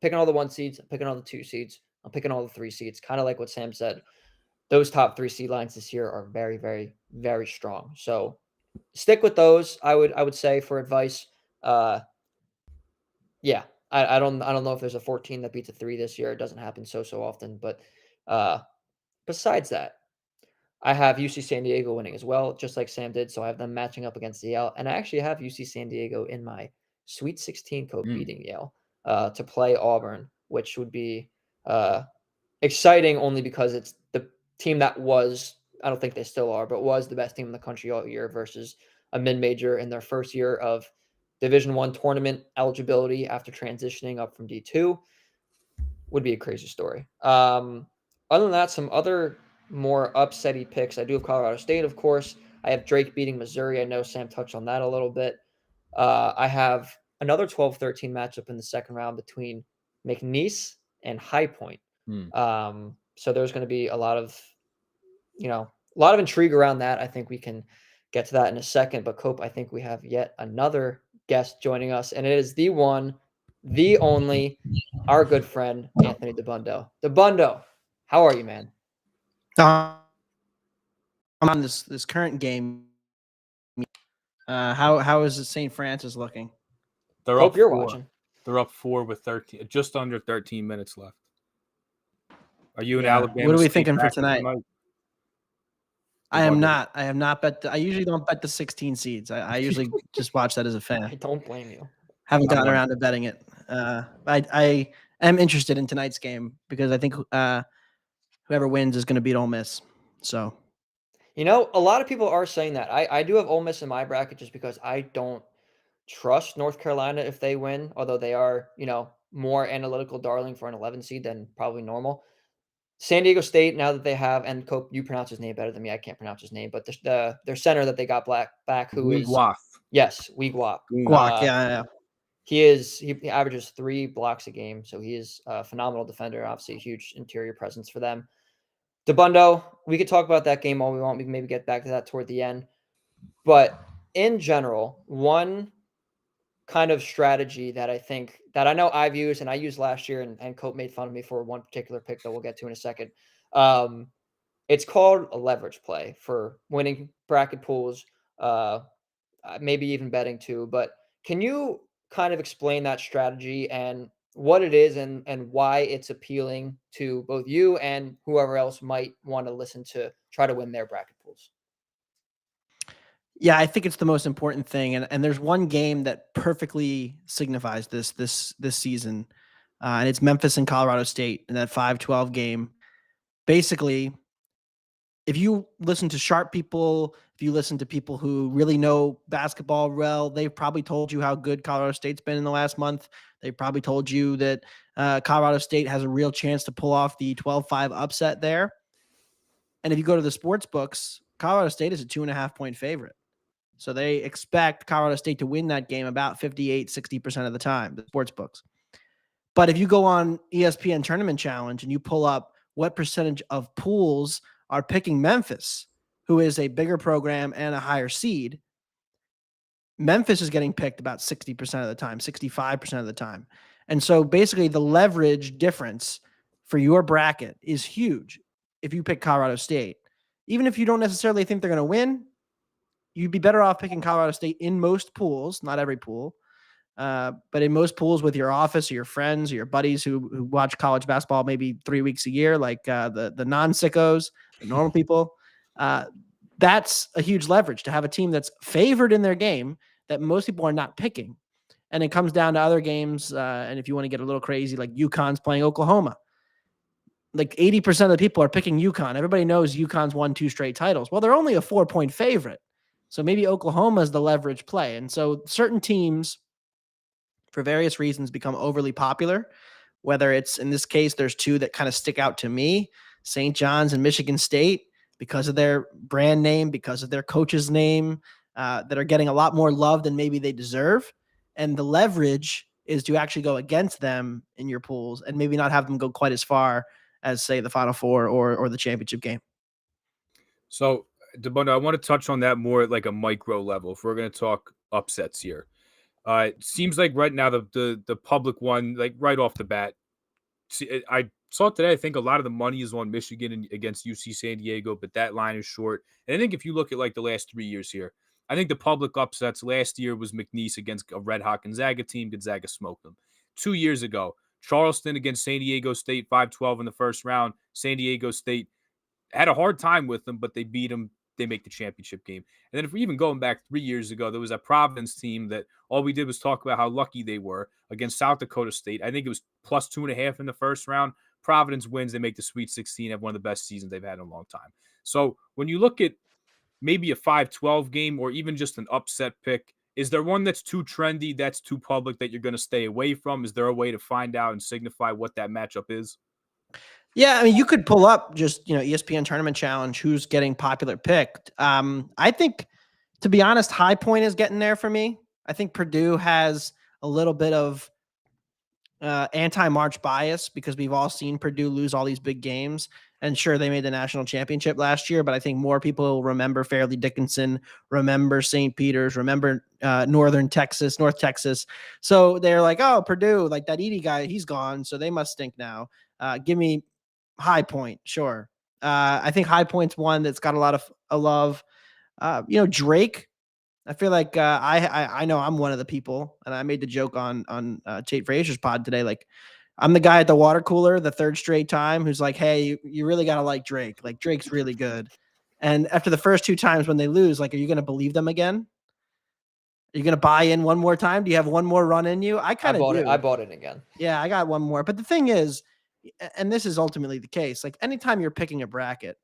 picking all the 1 seeds, picking all the 2 seeds, I'm picking all the 3 seeds, kind of like what Sam said. Those top 3 seed lines this year are very, very, very strong. So stick with those. I would say for advice. Yeah, I don't know if there's a 14 that beats a 3 this year. It doesn't happen so often. But besides that, I have UC San Diego winning as well, just like Sam did. So I have them matching up against Yale, and I actually have UC San Diego in my Sweet 16 Cope beating Yale. to play Auburn, which would be exciting only because it's the team that was, I don't think they still are, but was the best team in the country all year versus a mid-major in their first year of Division I tournament eligibility after transitioning up from D2. Would be a crazy story. Other than that, some other more upsetty picks. I do have Colorado State, of course. I have Drake beating Missouri. I know Sam touched on that a little bit. I have another 12-13 matchup in the second round between McNeese and High Point. So there's going to be a lot of intrigue around that. I think we can get to that in a second. But Cope, I think we have yet another guest joining us, and it is the one, the only, our good friend Anthony DeBundo. DeBundo, how are you, man? I'm on this current game. How is the St. Francis looking? They're Cope, up you're 4. watching. They're up 4 with 13, just under 13 minutes left. Are you in Yeah. Alabama? What are we State thinking for bracket tonight? I am not. I have not bet. I usually don't bet the 16 seeds. I usually just watch that as a fan. I don't blame you. Haven't gotten around to betting it. I am interested in tonight's game because I think whoever wins is going to beat Ole Miss. So, a lot of people are saying that. I do have Ole Miss in my bracket just because I don't trust North Carolina if they win, although they are, more analytical darling for an 11 seed than probably normal. San Diego State, now that they have, and Cope, you pronounce his name better than me. I can't pronounce his name, but their center that they got back, who is Guap. Yes, Guap. Guac, yeah. He averages 3 blocks a game, so he is a phenomenal defender. Obviously, a huge interior presence for them. DeBundo, we could talk about that game all we want. We can maybe get back to that toward the end, but in general, one kind of strategy that I know I've used and I used last year, and Cope made fun of me for one particular pick that we'll get to in a second. It's called a leverage play for winning bracket pools, maybe even betting too. But can you kind of explain that strategy and what it is and why it's appealing to both you and whoever else might want to listen to try to win their bracket pools? Yeah, I think it's the most important thing, and there's one game that perfectly signifies this season, and it's Memphis and Colorado State in that 5-12 game. Basically, if you listen to sharp people, if you listen to people who really know basketball well, they've probably told you how good Colorado State's been in the last month. They've probably told you that Colorado State has a real chance to pull off the 12-5 upset there. And if you go to the sports books, Colorado State is a 2.5-point favorite. So they expect Colorado State to win that game about 58-60% of the time, the sports books. But if you go on ESPN Tournament Challenge and you pull up what percentage of pools are picking Memphis, who is a bigger program and a higher seed, Memphis is getting picked about 60% of the time, 65% of the time. And so basically the leverage difference for your bracket is huge if you pick Colorado State. Even if you don't necessarily think they're going to win, you'd be better off picking Colorado State in most pools, not every pool, but in most pools with your office or your friends or your buddies who watch college basketball maybe 3 weeks a year, like the non-sickos, the normal people. That's a huge leverage to have a team that's favored in their game that most people are not picking. And it comes down to other games, and if you want to get a little crazy, like UConn's playing Oklahoma. Like 80% of the people are picking UConn. Everybody knows UConn's won 2 straight titles. Well, they're only a 4-point favorite. So maybe Oklahoma is the leverage play. And so certain teams, for various reasons, become overly popular, whether it's, in this case, there's 2 that kind of stick out to me, St. John's and Michigan State, because of their brand name, because of their coach's name, that are getting a lot more love than maybe they deserve. And the leverage is to actually go against them in your pools and maybe not have them go quite as far as, say, the Final Four or the championship game. So, DeBundo, I want to touch on that more at like a micro level if we're going to talk upsets here. It seems like right now the public one, like right off the bat, I saw today, I think a lot of the money is on Michigan against UC San Diego, but that line is short. And I think if you look at like the last 3 years here, I think the public upsets last year was McNeese against a red-hot Gonzaga team. Gonzaga smoked them. 2 years ago, Charleston against San Diego State, 5-12 in the first round. San Diego State had a hard time with them, but they beat them they make the championship game. And then if we even going back 3 years ago, there was a Providence team that all we did was talk about how lucky they were against South Dakota State. I think it was plus 2.5 in the first round. Providence wins. They make the Sweet 16, have one of the best seasons they've had in a long time. So when you look at maybe a 5-12 game or even just an upset pick, is there one that's too trendy, that's too public, that you're going to stay away from? Is there a way to find out and signify what that matchup is? Yeah, I mean, you could pull up just, ESPN Tournament Challenge, who's getting popular picked. I think, to be honest, High Point is getting there for me. I think Purdue has a little bit of anti-March bias because we've all seen Purdue lose all these big games. And sure, they made the national championship last year, but I think more people remember Fairleigh Dickinson, remember St. Peter's, remember North Texas. So they're like, oh, Purdue, like that Edey guy, he's gone, so they must stink now. Give me High Point, sure. I think High Point's one that's got a lot of love. Drake. I feel like I know I'm one of the people, and I made the joke on Tate Frazier's pod today. Like, I'm the guy at the water cooler the third straight time who's like, hey, you really got to like Drake. Like, Drake's really good. And after the first 2 times when they lose, like, are you going to believe them again? Are you going to buy in one more time? Do you have one more run in you? I kind of do. I bought it again. Yeah, I got one more. But the thing is, and this is ultimately the case, like anytime you're picking a bracket,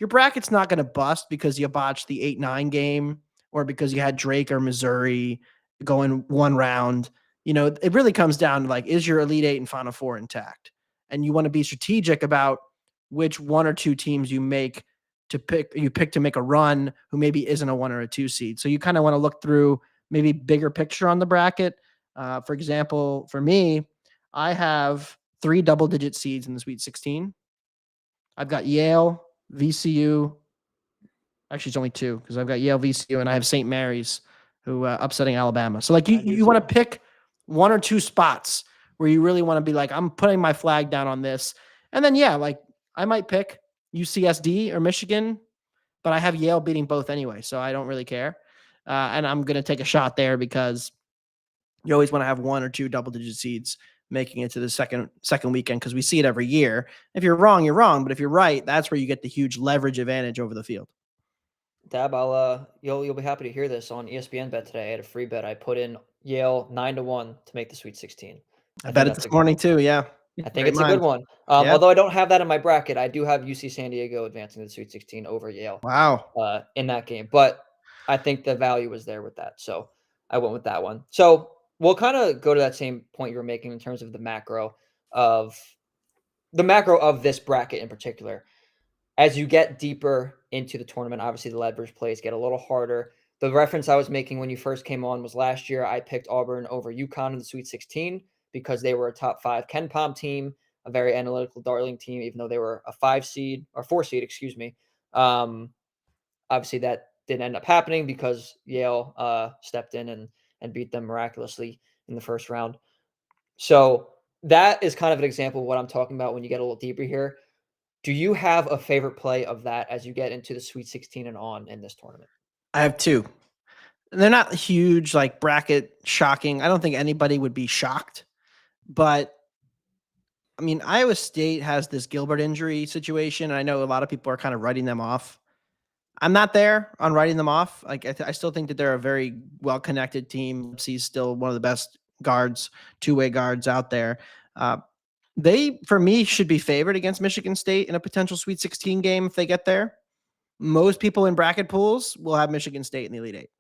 your bracket's not going to bust because you botched the 8-9 game or because you had Drake or Missouri going one round. It really comes down to like, is your Elite 8 and Final 4 intact? And you want to be strategic about which 1 or 2 teams you pick to make a run who maybe isn't a 1 or a 2 seed. So you kind of want to look through maybe bigger picture on the bracket. For example, for me, I have 3 double-digit seeds in the Sweet 16. I've got Yale, VCU. Actually, it's only 2 because I've got Yale, VCU, and I have St. Mary's who upsetting Alabama. So like you want to pick 1 or 2 spots where you really want to be like, I'm putting my flag down on this. And then, yeah, like I might pick UCSD or Michigan, but I have Yale beating both anyway, so I don't really care. And I'm going to take a shot there because you always want to have 1 or 2 double-digit seeds making it to the second weekend because we see it every year. If you're wrong, you're wrong. But if you're right, that's where you get the huge leverage advantage over the field. Dab, you'll be happy to hear this on ESPN bet today. I had a free bet. I put in Yale 9-1 to make the Sweet 16. I bet it this morning too. Yeah, I think it's a good one. Although I don't have that in my bracket, I do have UC San Diego advancing to the Sweet 16 over Yale. Wow. In that game, but I think the value was there with that, so I went with that one. So we'll kind of go to that same point you were making in terms of the macro of this bracket in particular. As you get deeper into the tournament, obviously the leverage plays get a little harder. The reference I was making when you first came on was last year I picked Auburn over UConn in the Sweet 16 because they were a top 5 Ken Pom team, a very analytical darling team, even though they were a 4 seed, excuse me. Obviously that didn't end up happening because Yale stepped in and beat them miraculously in the first round. So that is kind of an example of what I'm talking about when you get a little deeper here. Do you have a favorite play of that as you get into the Sweet 16 and on in this tournament? I have 2. They're not huge, like bracket shocking. I don't think anybody would be shocked. But, I mean, Iowa State has this Gilbert injury situation, and I know a lot of people are kind of writing them off. I'm not there on writing them off. Like I still think that they're a very well-connected team. He's still one of the best guards, 2-way guards out there. They, for me, should be favored against Michigan State in a potential Sweet 16 game if they get there. Most people in bracket pools will have Michigan State in the Elite 8.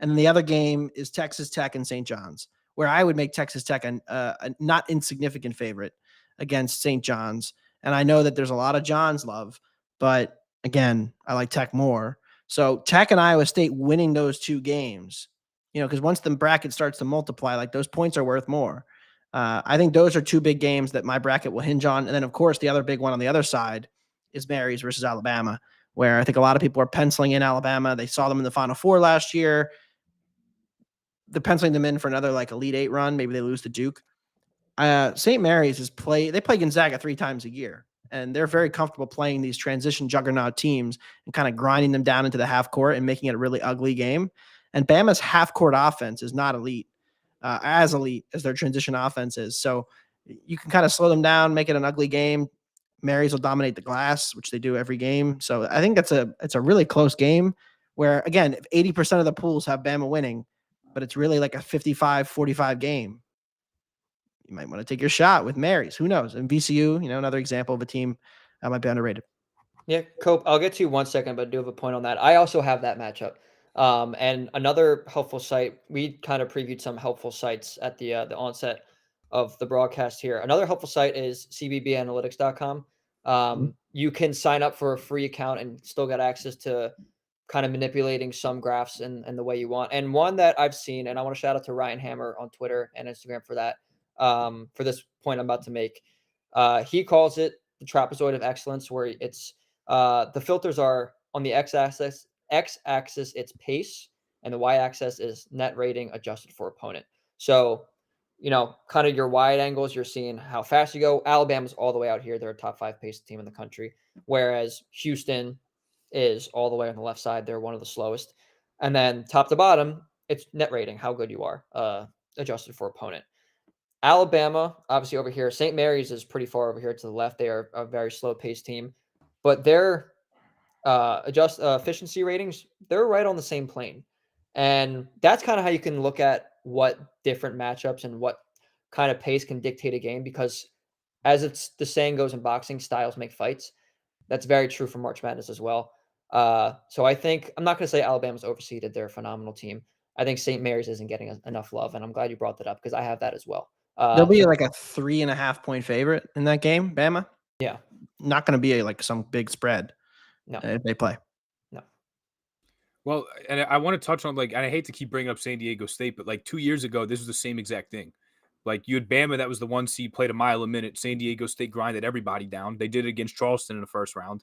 And then the other game is Texas Tech and St. John's, where I would make Texas Tech a not insignificant favorite against St. John's. And I know that there's a lot of John's love, but again, I like Tech more. So Tech and Iowa State winning those 2 games, because once the bracket starts to multiply, like those points are worth more. I think those are 2 big games that my bracket will hinge on. And then, of course, the other big one on the other side is Mary's versus Alabama, where I think a lot of people are penciling in Alabama. They saw them in the Final 4 last year. They're penciling them in for another like Elite 8 run. Maybe they lose to Duke. St. Mary's they play Gonzaga 3 times a year, and they're very comfortable playing these transition juggernaut teams and kind of grinding them down into the half court and making it a really ugly game. And Bama's half court offense is not elite. As elite as their transition offense is. So you can kind of slow them down, make it an ugly game. Marys will dominate the glass, which they do every game. So I think it's a really close game where, again, if 80% of the pools have Bama winning, but it's really like a 55-45 game, you might want to take your shot with Marys. Who knows? And VCU, another example of a team that might be underrated. Yeah, Cope, I'll get to you 1 second, but I do have a point on that. I also have that matchup. And another helpful site, we kind of previewed some helpful sites at the onset of the broadcast here. Another helpful site is cbbanalytics.com. You can sign up for a free account and still get access to kind of manipulating some graphs in the way you want. And one that I've seen, and I want to shout out to Ryan Hammer on Twitter and Instagram for that, for this point I'm about to make. He calls it the trapezoid of excellence, where it's the filters are on the x-axis it's pace, and the y-axis is net rating adjusted for opponent. So, kind of your wide angles, you're seeing how fast you go. Alabama's all the way out here. They're a top 5 pace team in the country, whereas Houston is all the way on the left side. They're one of the slowest. And then top to bottom, it's net rating, how good you are, adjusted for opponent. Alabama, obviously over here. St. Mary's is pretty far over here to the left. They are a very slow-paced team, but their efficiency ratings, they're right on the same plane. And that's kind of how you can look at what different matchups and what kind of pace can dictate a game, because as it's the saying goes in boxing, styles make fights. That's very true for March Madness as well. So I think, I'm not going to say Alabama's overseeded. They're a phenomenal team. I think St. Mary's isn't getting enough love, and I'm glad you brought that up because I have that as well. There'll be like a 3.5 point favorite in that game, Bama. Yeah. Not going to be like some big spread. No. If they play. No. Well, and I want to touch on, and I hate to keep bringing up San Diego State, but 2 years ago, this was the same exact thing. You had Bama, that was the 1 seed, played a mile a minute. San Diego State grinded everybody down. They did it against Charleston in the first round.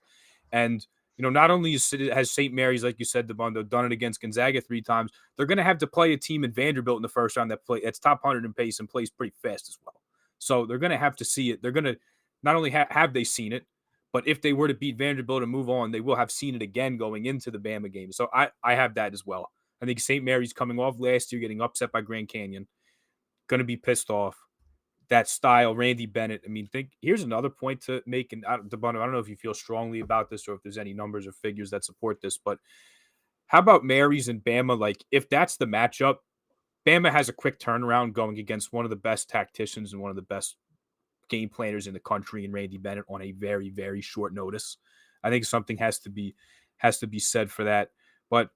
And, not only has St. Mary's, like you said, DeBundo, done it against Gonzaga 3 times, they're going to have to play a team in Vanderbilt in the first round that's top 100 in pace and plays pretty fast as well. So they're going to have to see it. They're going to not only have they seen it, but if they were to beat Vanderbilt and move on, they will have seen it again going into the Bama game. So I have that as well. I think St. Mary's coming off last year, getting upset by Grand Canyon, going to be pissed off. That style, Randy Bennett. Here's another point to make. And DeBundo, I don't know if you feel strongly about this or if there's any numbers or figures that support this, but how about Mary's and Bama? If that's the matchup, Bama has a quick turnaround going against one of the best tacticians and one of the best game planners in the country, and Randy Bennett, on a very, very short notice. I think something has to be said for that. But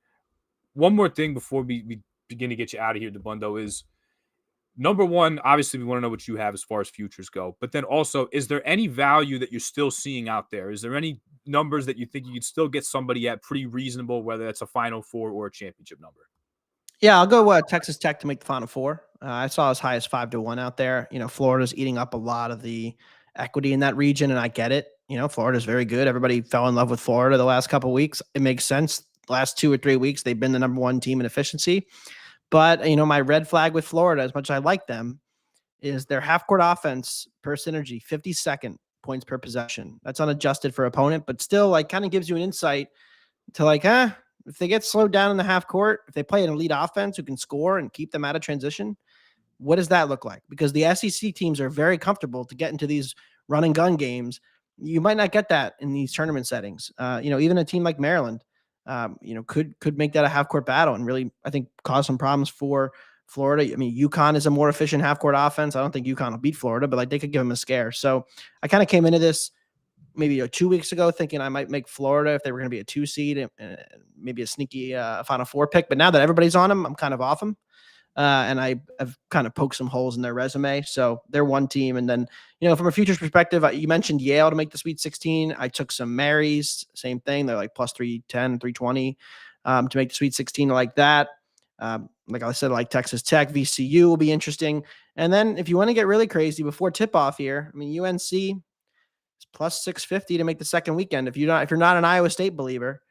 one more thing before we begin to get you out of here, DeBundo, is number one, obviously we want to know what you have as far as futures go, but then also, is there any value that you're still seeing out there? Is there any numbers that you think you could still get somebody at pretty reasonable, whether that's a Final Four or a championship number? Yeah, I'll go Texas Tech to make the Final Four. I saw as high as 5-1 out there. Florida's eating up a lot of the equity in that region, and I get it. Florida's very good. Everybody fell in love with Florida the last couple of weeks. It makes sense. Last 2 or 3 weeks, they've been the number 1 team in efficiency. But, my red flag with Florida, as much as I like them, is their half-court offense per synergy, 52nd points per possession. That's unadjusted for opponent, but still, kind of gives you an insight to if they get slowed down in the half court, if they play an elite offense who can score and keep them out of transition, what does that look like? Because the SEC teams are very comfortable to get into these run and gun games. You might not get that in these tournament settings. Even a team like Maryland, could make that a half court battle and really, I think, cause some problems for Florida. UConn is a more efficient half court offense. I don't think UConn will beat Florida, but they could give them a scare. So I kind of came into this maybe 2 weeks ago thinking I might make Florida if they were going to be a 2 seed and maybe a sneaky Final Four pick. But now that everybody's on them, I'm kind of off them. And I've kind of poked some holes in their resume. So they're one team. And then, from a futures perspective, you mentioned Yale to make the Sweet 16. I took some Marys, same thing. They're plus 310, 320 to make the Sweet 16 like that. Like I said, Texas Tech, VCU will be interesting. And then if you want to get really crazy before tip off here, UNC is plus 650 to make the second weekend. If you're not an Iowa State believer,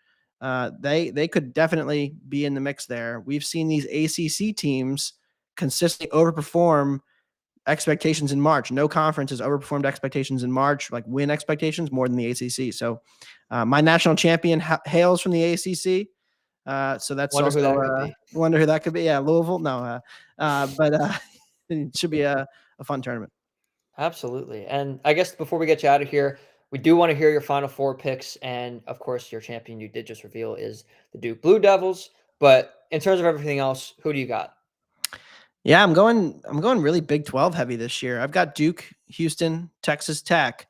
they could definitely be in the mix there. We've seen these ACC teams consistently overperform expectations in March. No conference has overperformed expectations in March, win expectations more than the ACC. So my national champion hails from the ACC. So that's wonder who that could be. Yeah, Louisville. No, but it should be a fun tournament. Absolutely. And I guess before we get you out of here, We do want to hear your Final Four picks, and of course, your champion you did just reveal is the Duke Blue Devils. But in terms of everything else, who do you got? Yeah, I'm going really Big 12 heavy this year. I've got Duke, Houston, Texas Tech.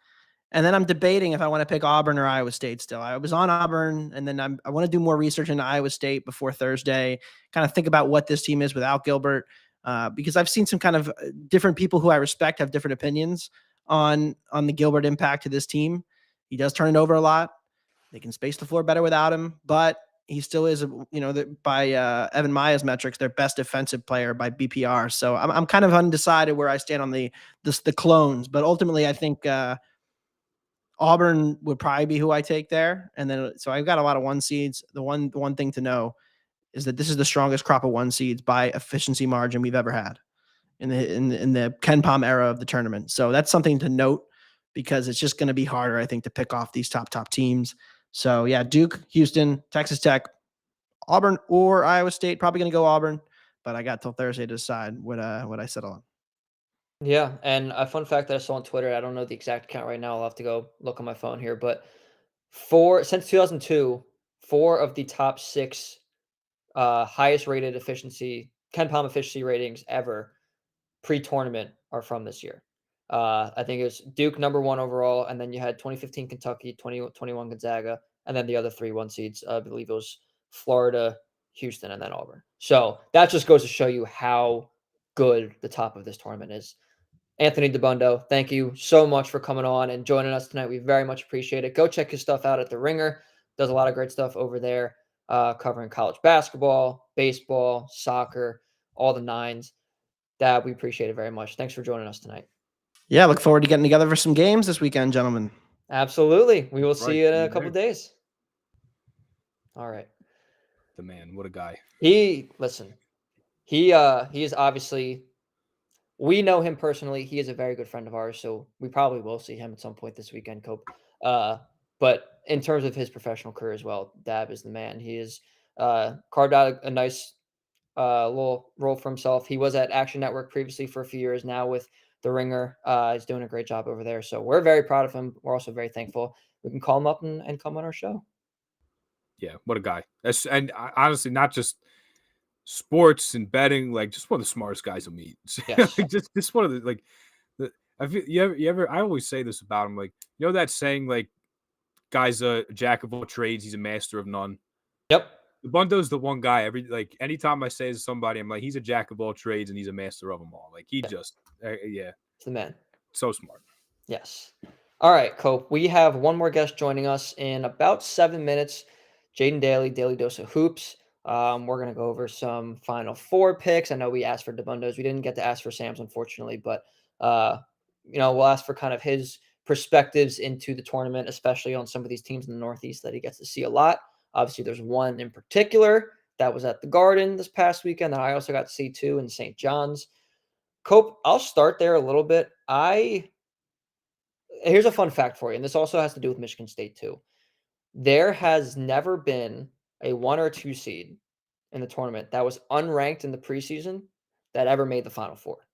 And then I'm debating if I want to pick Auburn or Iowa State still. I was on Auburn, and then I want to do more research into Iowa State before Thursday, kind of think about what this team is without Gilbert, because I've seen some kind of different people who I respect have different opinions on the Gilbert impact to this team. He does turn it over a lot. They can space the floor better without him, but he still is, by Evan Maya's metrics, their best defensive player by BPR. So I'm kind of undecided where I stand on the clones, but ultimately I think Auburn would probably be who I take there. And then, so I've got a lot of 1 seeds. The one thing to know is that this is the strongest crop of 1 seeds by efficiency margin we've ever had in the Ken Pom era of the tournament. So that's something to note because it's just going to be harder, I think, to pick off these top teams. So yeah, Duke, Houston, Texas Tech, Auburn, or Iowa State. Probably going to go Auburn, but I got till Thursday to decide what I settle on. Yeah, and a fun fact that I saw on Twitter, I don't know the exact count right now. I'll have to go look on my phone here, but since 2002, 4 of the top 6 highest rated Ken Pom efficiency ratings ever pre-tournament are from this year. I think it was Duke number 1 overall, and then you had 2015 Kentucky, 2021 Gonzaga, and then the other 3 1 seeds. I believe it was Florida, Houston, and then Auburn. So that just goes to show you how good the top of this tournament is. Anthony DeBundo, thank you so much for coming on and joining us tonight. We very much appreciate it. Go check his stuff out at The Ringer. Does a lot of great stuff over there, covering college basketball, baseball, soccer, all the nines. That we appreciate it very much. Thanks for joining us tonight. Yeah, look forward to getting together for some games this weekend, gentlemen. Absolutely. We will see you in a couple of days. All right. The man, what a guy. He is obviously, we know him personally. He is a very good friend of ours, so we probably will see him at some point this weekend, Cope. But in terms of his professional career as well, Dab is the man. He is carved out a nice little role for himself. He was at Action Network previously for a few years. Now with The Ringer, he's doing a great job over there. So we're very proud of him. We're also very thankful we can call him up and come on our show. Yeah, what a guy. And honestly, not just sports and betting, like just one of the smartest guys you'll meet. Yes. Like just one of I feel you ever I always say this about him, like, you know that saying, like, guy's a jack of all trades, he's a master of none. Yep. Bundo's the one guy anytime I say to somebody, I'm like, he's a jack of all trades and he's a master of them all. Like he just It's the man. So smart. Yes. All right, Cope. We have one more guest joining us in about 7 minutes. Jaden Daly, Daily Dose of Hoops. We're going to go over some Final Four picks. I know we asked for DeBundo's. We didn't get to ask for Sam's, unfortunately, but we'll ask for kind of his perspectives into the tournament, especially on some of these teams in the Northeast that he gets to see a lot. Obviously, there's one in particular that was at the Garden this past weekend that I also got to see too in St. John's. Cope, I'll start there a little bit. Here's a fun fact for you, and this also has to do with Michigan State too. There has never been a 1 or 2 seed in the tournament that was unranked in the preseason that ever made the Final Four.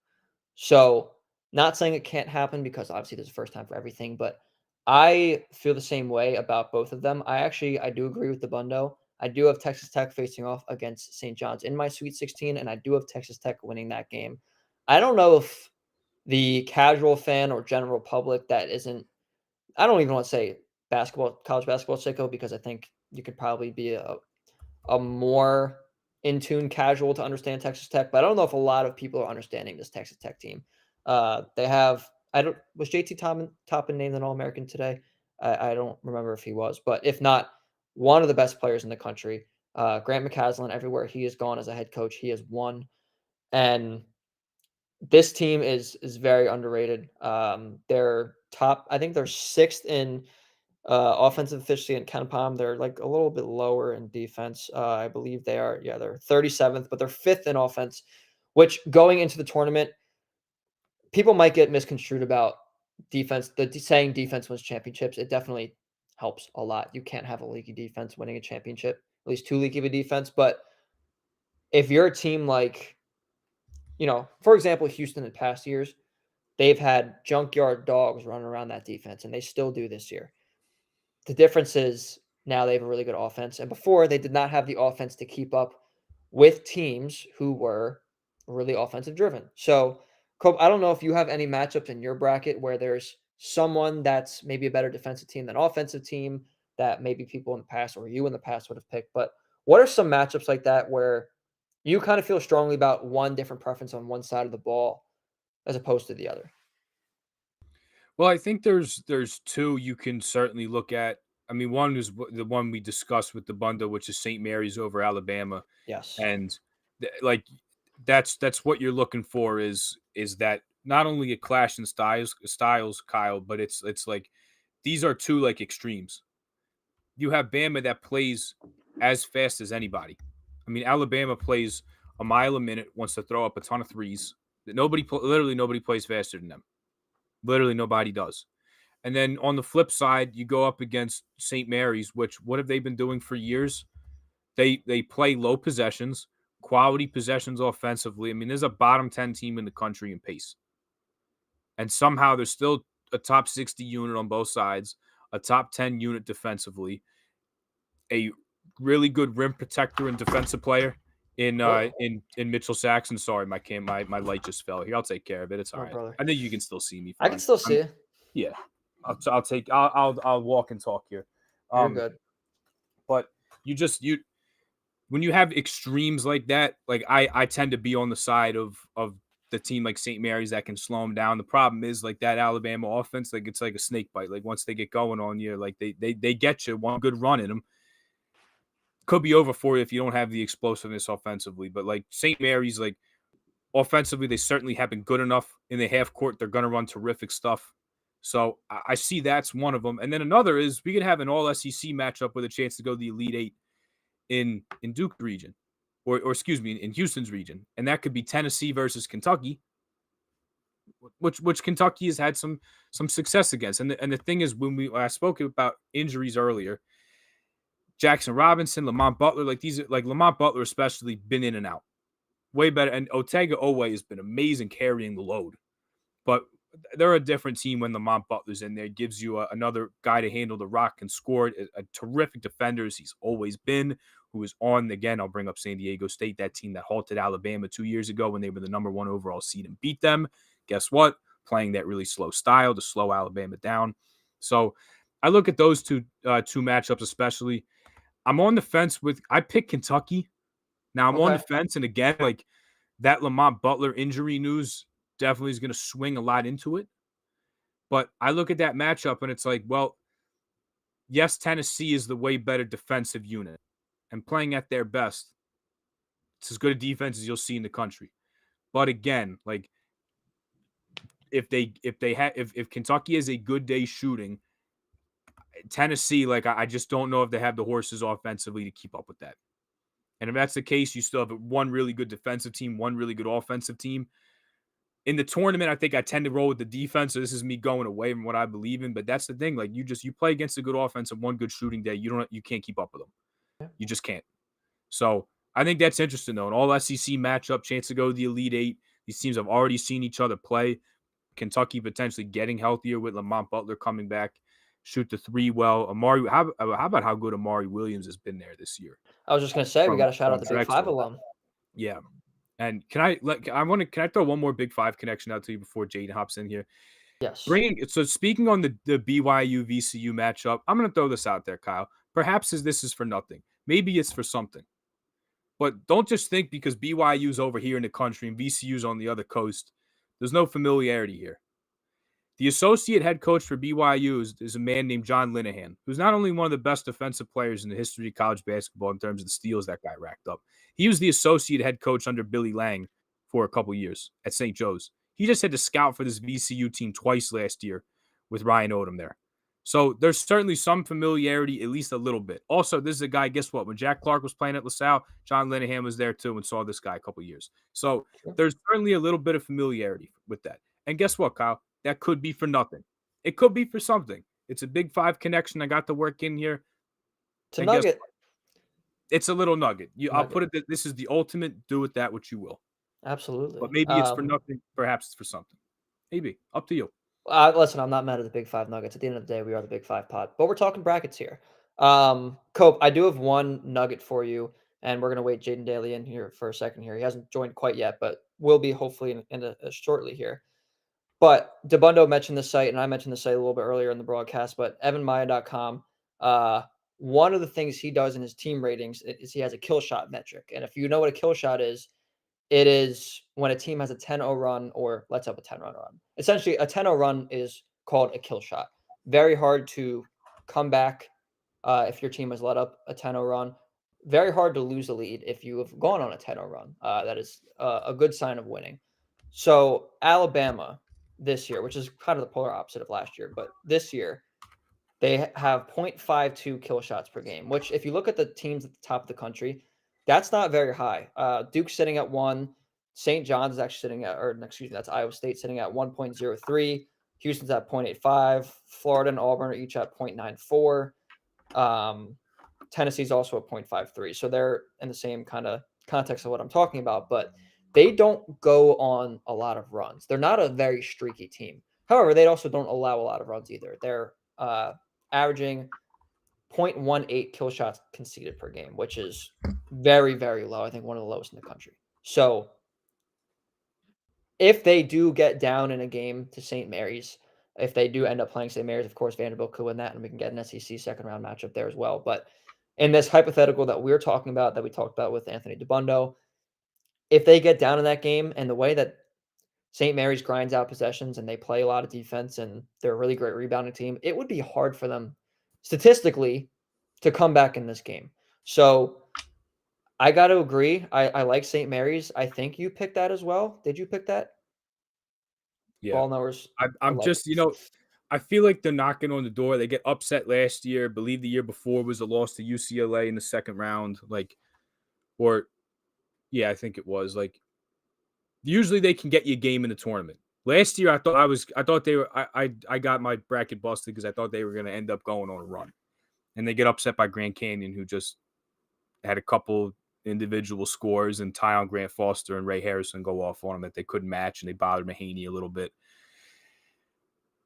So, not saying it can't happen because obviously there's a first time for everything, but I feel the same way about both of them. I do agree with DeBundo. I do have Texas Tech facing off against St. John's in my Sweet 16, and I do have Texas Tech winning that game. I don't know if the casual fan or general public that isn't, I don't even want to say college basketball sicko, because I think you could probably be a more in tune casual to understand Texas Tech, but I don't know if a lot of people are understanding this Texas Tech team. Was JT Toppin named an All-American today? I don't remember if he was, but if not, one of the best players in the country. Grant McCaslin, everywhere he has gone as a head coach, he has won. And this team is very underrated. They're top, I think they're 6th in offensive efficiency in Ken Pom. They're like a little bit lower in defense. I believe they're 37th, but they're 5th in offense, which going into the tournament, people might get misconstrued about defense. Saying defense wins championships, it definitely helps a lot. You can't have a leaky defense winning a championship, at least too leaky of a defense. But if you're a team like, for example, Houston in past years, they've had junkyard dogs running around that defense, and they still do this year. The difference is now they have a really good offense, and before they did not have the offense to keep up with teams who were really offensive driven. So, Cope, I don't know if you have any matchups in your bracket where there's someone that's maybe a better defensive team than offensive team that maybe people in the past or you in the past would have picked. But what are some matchups like that where you kind of feel strongly about one different preference on one side of the ball as opposed to the other? Well, I think there's two you can certainly look at. I mean, one is the one we discussed with the bundle, which is St. Mary's over Alabama, Yes. and like that's what you're looking for is that not only a clash in styles, Kyle, but it's like these are two like extremes. You have Bama that plays as fast as anybody. I mean, Alabama plays a mile a minute, wants to throw up a ton of threes. Literally nobody plays faster than them. Literally nobody does. And then on the flip side, you go up against St. Mary's, which what have they been doing for years? They play low possessions, quality possessions offensively. I mean, there's a bottom 10 team in the country in pace. And somehow there's still a top 60 unit on both sides, a top 10 unit defensively, a really good rim protector and defensive player in Mitchell Saxon. Sorry, my light just fell here. I'll take care of it. It's all right. Brother. I think you can still see me. I can still see you. Yeah. I'll walk and talk here. You're good. But when you have extremes like that, like I tend to be on the side of the team like St. Mary's that can slow them down. The problem is like that Alabama offense, like it's like a snake bite. Like once they get going on you, like they get you one good run in them. Could be over for you if you don't have the explosiveness offensively. But like St. Mary's, like offensively, they certainly have been good enough in the half court. They're going to run terrific stuff. So I see that's one of them. And then another is we could have an all SEC matchup with a chance to go to the Elite Eight in Duke region, or excuse me, in Houston's region. And that could be Tennessee versus Kentucky, which Kentucky has had some success against. And the thing is, when I spoke about injuries earlier, Jackson Robinson, Lamont Butler, Lamont Butler especially been in and out. Way better. And Otega Owe has been amazing carrying the load. But they're a different team when Lamont Butler's in there. It gives you another guy to handle the rock and score. A terrific defender as he's always been, who is on, again, I'll bring up San Diego State, that team that halted Alabama 2 years ago when they were the number 1 overall seed and beat them. Guess what? Playing that really slow style to slow Alabama down. So I look at those two matchups especially. I'm on the fence I pick Kentucky. Now I'm on the fence, and again, like that Lamont Butler injury news definitely is going to swing a lot into it. But I look at that matchup, and it's like, well, yes, Tennessee is the way better defensive unit, and playing at their best, it's as good a defense as you'll see in the country. But again, like if Kentucky has a good day shooting, Tennessee, like I just don't know if they have the horses offensively to keep up with that. And if that's the case, you still have one really good defensive team, one really good offensive team. In the tournament, I think I tend to roll with the defense. So this is me going away from what I believe in. But that's the thing. Like you play against a good offense and one good shooting day. You can't keep up with them. You just can't. So I think that's interesting though. An all SEC matchup, chance to go to the Elite Eight. These teams have already seen each other play. Kentucky potentially getting healthier with Lamont Butler coming back. Shoot the three well. Amari, how about how good Amari Williams has been there this year? I was just going to say, we got to shout out the Big Five alum. Yeah. And can I throw one more Big Five connection out to you before Jaden hops in here? Yes. So speaking on the BYU VCU matchup, I'm going to throw this out there, Kyle. Perhaps this is for nothing. Maybe it's for something. But don't just think because BYU's over here in the country and VCU's on the other coast, there's no familiarity here. The associate head coach for BYU is a man named John Linehan, who's not only one of the best defensive players in the history of college basketball in terms of the steals that guy racked up. He was the associate head coach under Billy Lang for a couple years at St. Joe's. He just had to scout for this VCU team twice last year with Ryan Odom there. So there's certainly some familiarity, at least a little bit. Also, this is a guy, guess what? When Jack Clark was playing at LaSalle, John Linehan was there too and saw this guy a couple years. So there's certainly a little bit of familiarity with that. And guess what, Kyle? That could be for nothing. It could be for something. It's a Big Five connection I got to work in here. It's a nugget. It's a little nugget. I'll put it that this is the ultimate do with that what you will. Absolutely. But maybe it's for nothing. Perhaps it's for something. Maybe. Up to you. Listen, I'm not mad at the Big Five Nuggets. At the end of the day, we are the Big Five pod. But we're talking brackets here. Cope, I do have one nugget for you, and we're going to wait Jaden Daly in here for a second here. He hasn't joined quite yet, but will be hopefully in shortly here. But Debundo mentioned the site, and I mentioned the site a little bit earlier in the broadcast, but evanmaya.com, one of the things he does in his team ratings is he has a kill shot metric. And if you know what a kill shot is, it is when a team has a 10-0 run, or let's have a 10-run run. Essentially, a 10-0 run is called a kill shot. Very hard to come back if your team has let up a 10-0 run. Very hard to lose a lead if you have gone on a 10-0 run. That is a good sign of winning. So Alabama this year, which is kind of the polar opposite of last year, but this year they have 0.52 kill shots per game, which if you look at the teams at the top of the country, that's not very high. Duke's sitting at 1. St. John's is actually sitting at, or excuse me, that's Iowa State sitting at 1.03. Houston's at 0.85. Florida and Auburn are each at 0.94. Tennessee's also at 0.53. So they're in the same kind of context of what I'm talking about, but they don't go on a lot of runs. They're not a very streaky team. However, they also don't allow a lot of runs either. They're averaging 0.18 kill shots conceded per game, which is very, very low. I think one of the lowest in the country. So if they do get down in a game to St. Mary's, if they do end up playing St. Mary's, of course, Vanderbilt could win that, and we can get an SEC second round matchup there as well. But in this hypothetical that we're talking about, that we talked about with Anthony Debundo, if they get down in that game, and the way that St. Mary's grinds out possessions and they play a lot of defense and they're a really great rebounding team, it would be hard for them statistically to come back in this game. So I got to agree. I like St. Mary's. I think you picked that as well. Did you pick that? Yeah. Ball knowers. I'm just, I feel like they're knocking on the door. They get upset last year. I believe the year before was a loss to UCLA in the second round. I think it was. Usually they can get you a game in the tournament. Last year, I thought they were. I got my bracket busted because I thought they were going to end up going on a run, and they get upset by Grand Canyon, who just had a couple individual scores, and Tyon Grant Foster and Ray Harrison go off on them that they couldn't match, and they bothered Mahaney a little bit.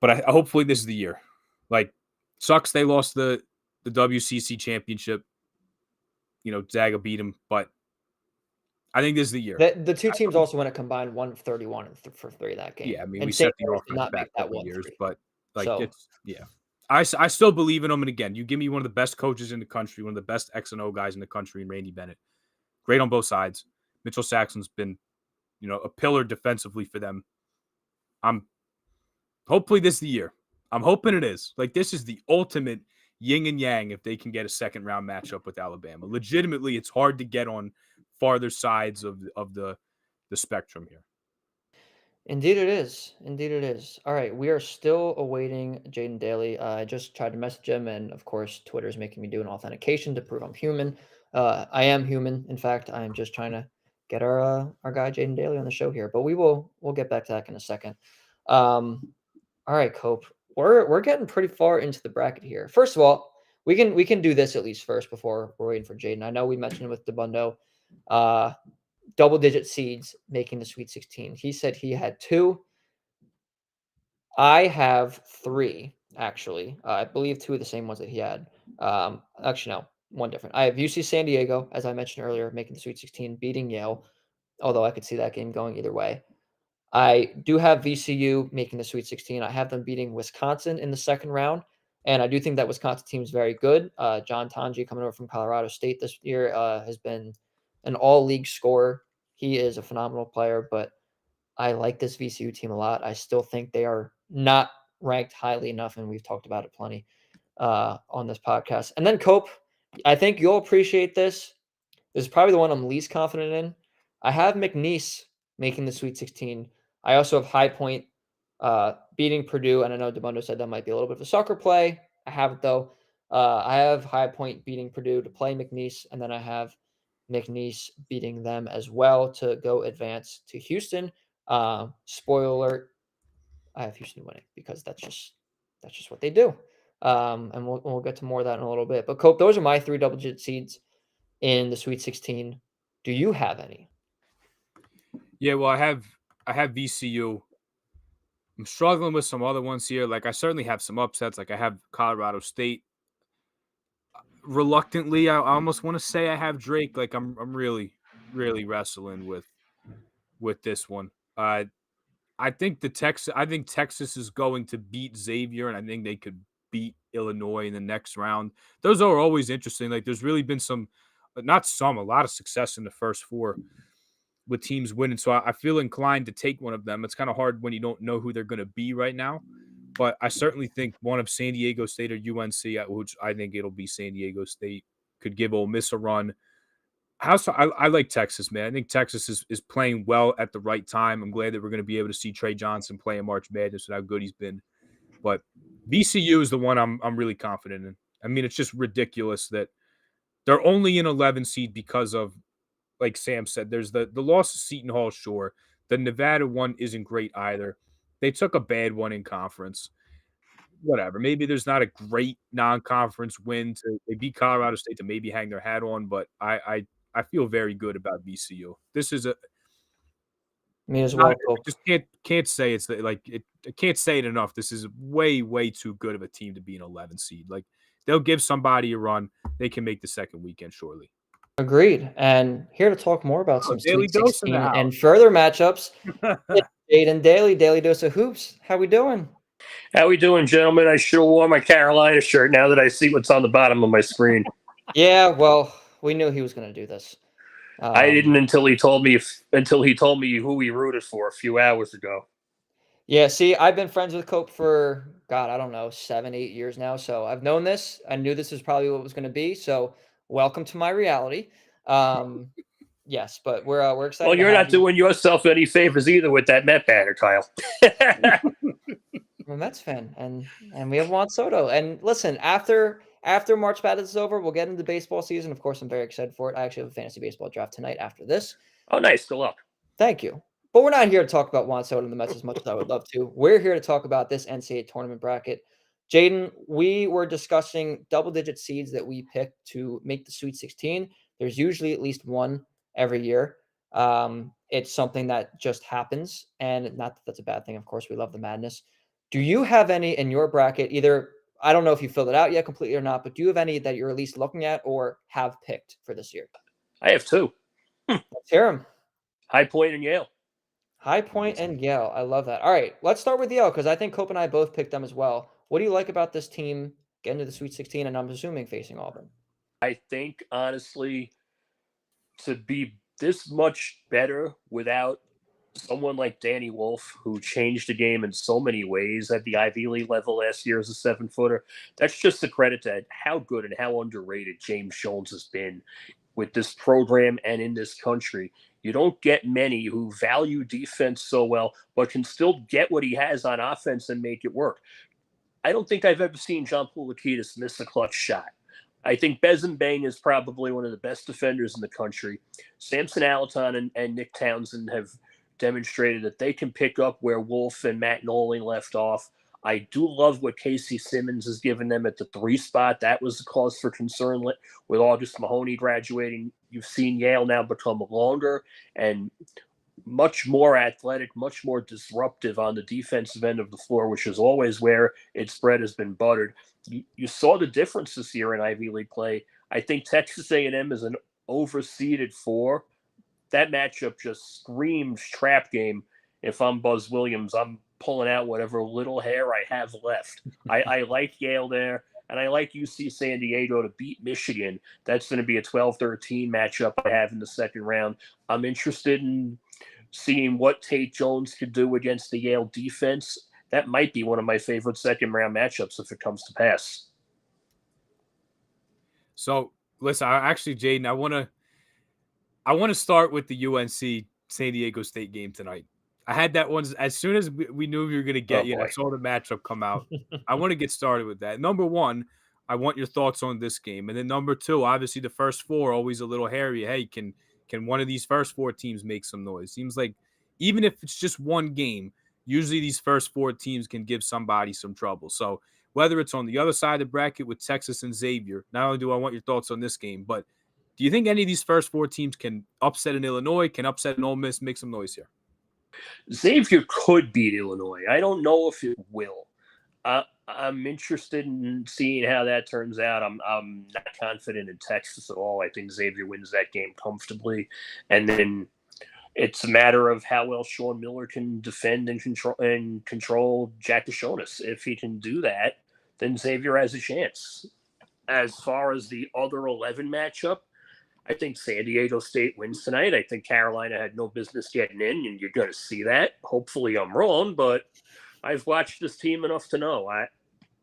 But hopefully this is the year. Sucks they lost the WCC championship. Zaga beat them, but I think this is the year. The two teams also went a combined 131 for 3 that game. Yeah, I mean, we set the offense back a couple years, but I still believe in them. And again, you give me one of the best coaches in the country, one of the best X and O guys in the country, and Randy Bennett. Great on both sides. Mitchell Saxon's been, a pillar defensively for them. Hopefully this is the year. I'm hoping it is. This is the ultimate yin and yang if they can get a second round matchup with Alabama. Legitimately, it's hard to get on farther sides of the spectrum here. Indeed it is. All right, we are still awaiting Jaden Daly. I just tried to message him, and of course, Twitter's making me do an authentication to prove I'm human. I am human. In fact, I am just trying to get our guy Jaden Daly on the show here, but we'll get back to that in a second. All right, Cope. We're getting pretty far into the bracket here. First of all, we can do this at least first before we're waiting for Jaden. I know we mentioned with Debundo, double-digit seeds making the Sweet 16. He said he had 2. I have 3, actually. I believe 2 of the same ones that he had. Actually, no, one different. I have UC San Diego, as I mentioned earlier, making the Sweet 16, beating Yale, although I could see that game going either way. I do have VCU making the Sweet 16. I have them beating Wisconsin in the second round, and I do think that Wisconsin team is very good. John Tanji, coming over from Colorado State this year, has been an all-league scorer. He is a phenomenal player, but I like this VCU team a lot. I still think they are not ranked highly enough, and we've talked about it plenty on this podcast. And then Cope, I think you'll appreciate this. This is probably the one I'm least confident in. I have McNeese making the Sweet 16. I also have High Point beating Purdue, and I know Debundo said that might be a little bit of a sucker play. I have it, though. I have High Point beating Purdue to play McNeese, and then I have McNeese beating them as well to go advance to Houston. Spoiler alert, I have Houston winning because that's just what they do. And we'll get to more of that in a little bit. But Cope, those are my 3 double-digit seeds in the Sweet 16. Do you have any? Yeah, well, I have VCU I'm struggling with some other ones here. Like I certainly have some upsets. Like I have Colorado State. Reluctantly, I almost want to say I have Drake. Like I'm really wrestling with this one. I think Texas is going to beat Xavier, and I think they could beat Illinois in the next round. Those are always interesting. Like there's really been a lot of success in the first four with teams winning. So I feel inclined to take one of them. It's kind of hard when you don't know who they're going to be right now. But I certainly think one of San Diego State or UNC, which I think it'll be San Diego State, could give Ole Miss a run. I like Texas, man. I think Texas is playing well at the right time. I'm glad that we're going to be able to see Trey Johnson play in March Madness and how good he's been. But VCU is the one I'm really confident in. I mean, it's just ridiculous that they're only an 11 seed because of, like Sam said, there's the loss of Seton Hall, sure. The Nevada one isn't great either. They took a bad one in conference. Whatever. Maybe there's not a great non-conference win they beat Colorado State to maybe hang their hat on, but I feel very good about VCU. This is me as well. I just can't say it's like it. I can't say it enough. This is way too good of a team to be an 11 seed. Like they'll give somebody a run. They can make the second weekend surely. Agreed. And here to talk more about some Daily Sweet Dose 16 and further matchups, Jaden Daily Dose of Hoops. How we doing? How we doing, gentlemen? I sure wore my Carolina shirt now that I see what's on the bottom of my screen. Yeah, well, we knew he was going to do this. I didn't until he told me who he rooted for a few hours ago. Yeah, see, I've been friends with Cope for, God, I don't know, 7-8 years now. So I've known this. I knew this was probably what it was going to be. So welcome to my reality. Yes, but we're excited. Well, you're not doing yourself any favors either with that Met banner, Kyle. I'm a Mets fan, and we have Juan Soto. And listen, after March Madness is over, we'll get into baseball season. Of course, I'm very excited for it. I actually have a fantasy baseball draft tonight after this. Oh, nice. Good luck. Thank you. But we're not here to talk about Juan Soto and the Mets as much as I would love to. We're here to talk about this NCAA tournament bracket. Jaden, we were discussing double-digit seeds that we picked to make the Sweet 16. There's usually at least one every year. It's something that just happens, and not that that's a bad thing. Of course, we love the madness. Do you have any in your bracket? Either, I don't know if you filled it out yet completely or not, but do you have any that you're at least looking at or have picked for this year? I have two. Let's hear them. High Point and Yale. High Point and Yale. I love that. All right, let's start with Yale because I think Cope and I both picked them as well. What do you like about this team getting to the Sweet 16 and I'm assuming facing Auburn? I think, honestly, to be this much better without someone like Danny Wolf, who changed the game in so many ways at the Ivy League level last year as a 7-footer, that's just a credit to how good and how underrated James Jones has been with this program and in this country. You don't get many who value defense so well, but can still get what he has on offense and make it work. I don't think I've ever seen John Poulikitis miss a clutch shot. I think Bezenbain is probably one of the best defenders in the country. Samson Alaton and Nick Townsend have demonstrated that they can pick up where Wolf and Matt Nolan left off. I do love what Casey Simmons has given them at the 3 spot. That was a cause for concern with August Mahoney graduating. You've seen Yale now become longer and much more athletic, much more disruptive on the defensive end of the floor, which is always where its bread has been buttered. You saw the difference this year in Ivy League play. I think Texas A&M is an overseeded 4. That matchup just screams trap game. If I'm Buzz Williams, I'm pulling out whatever little hair I have left. I like Yale there, and I like UC San Diego to beat Michigan. That's going to be a 12-13 matchup I have in the second round. I'm interested in seeing what Tate Jones could do against the Yale defense. That might be one of my favorite second-round matchups if it comes to pass. So, listen, Jaden, I want to start with the UNC San Diego State game tonight. I had that one as soon as we knew we were going to get you. And I saw the matchup come out. I want to get started with that. Number one, I want your thoughts on this game. And then number two, obviously the first 4 always a little hairy. Hey, can one of these first 4 teams make some noise? Seems like even if it's just one game, usually these first 4 teams can give somebody some trouble. So whether it's on the other side of the bracket with Texas and Xavier, not only do I want your thoughts on this game, but do you think any of these first 4 teams can upset an Illinois, can upset an Ole Miss, make some noise here? Xavier could beat Illinois. I don't know if it will. I'm interested in seeing how that turns out. I'm not confident in Texas at all. I think Xavier wins that game comfortably, and then it's a matter of how well Sean Miller can defend and control Jack Deshonis. If he can do that, then Xavier has a chance. As far as the other 11 matchup, I think San Diego State wins tonight. I think Carolina had no business getting in, and you're going to see that. Hopefully I'm wrong, but I've watched this team enough to know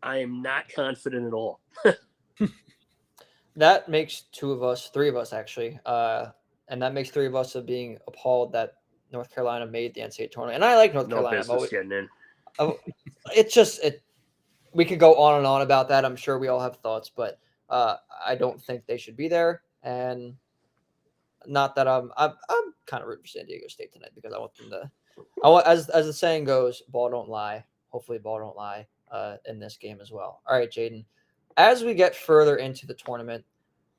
I am not confident at all. That makes three of us actually. And that makes three of us of being appalled that North Carolina made the NCAA tournament. And I like North Carolina. No business getting in. We could go on and on about that. I'm sure we all have thoughts, but I don't think they should be there. And not that I'm kind of rooting for San Diego State tonight because I want them to. As the saying goes, ball don't lie. Hopefully, ball don't lie in this game as well. All right, Jaden. As we get further into the tournament,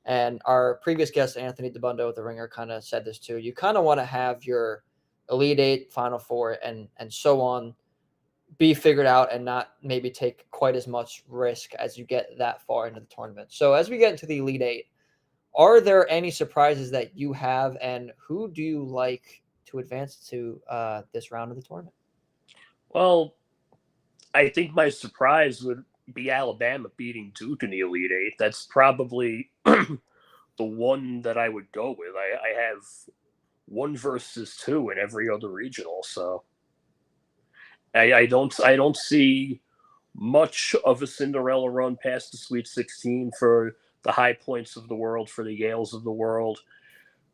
and our previous guest Anthony DeBundo with the Ringer kind of said this too. You kind of want to have your Elite Eight, Final Four, and so on be figured out and not maybe take quite as much risk as you get that far into the tournament. So as we get into the Elite Eight, are there any surprises that you have, and who do you like to advance to this round of the tournament? Well, I think my surprise would be Alabama beating Duke in the Elite Eight. That's probably the one that I would go with. I have 1 versus 2 in every other regional, so I don't see much of a Cinderella run past the Sweet 16 for the High Points of the world, for the Yales of the world.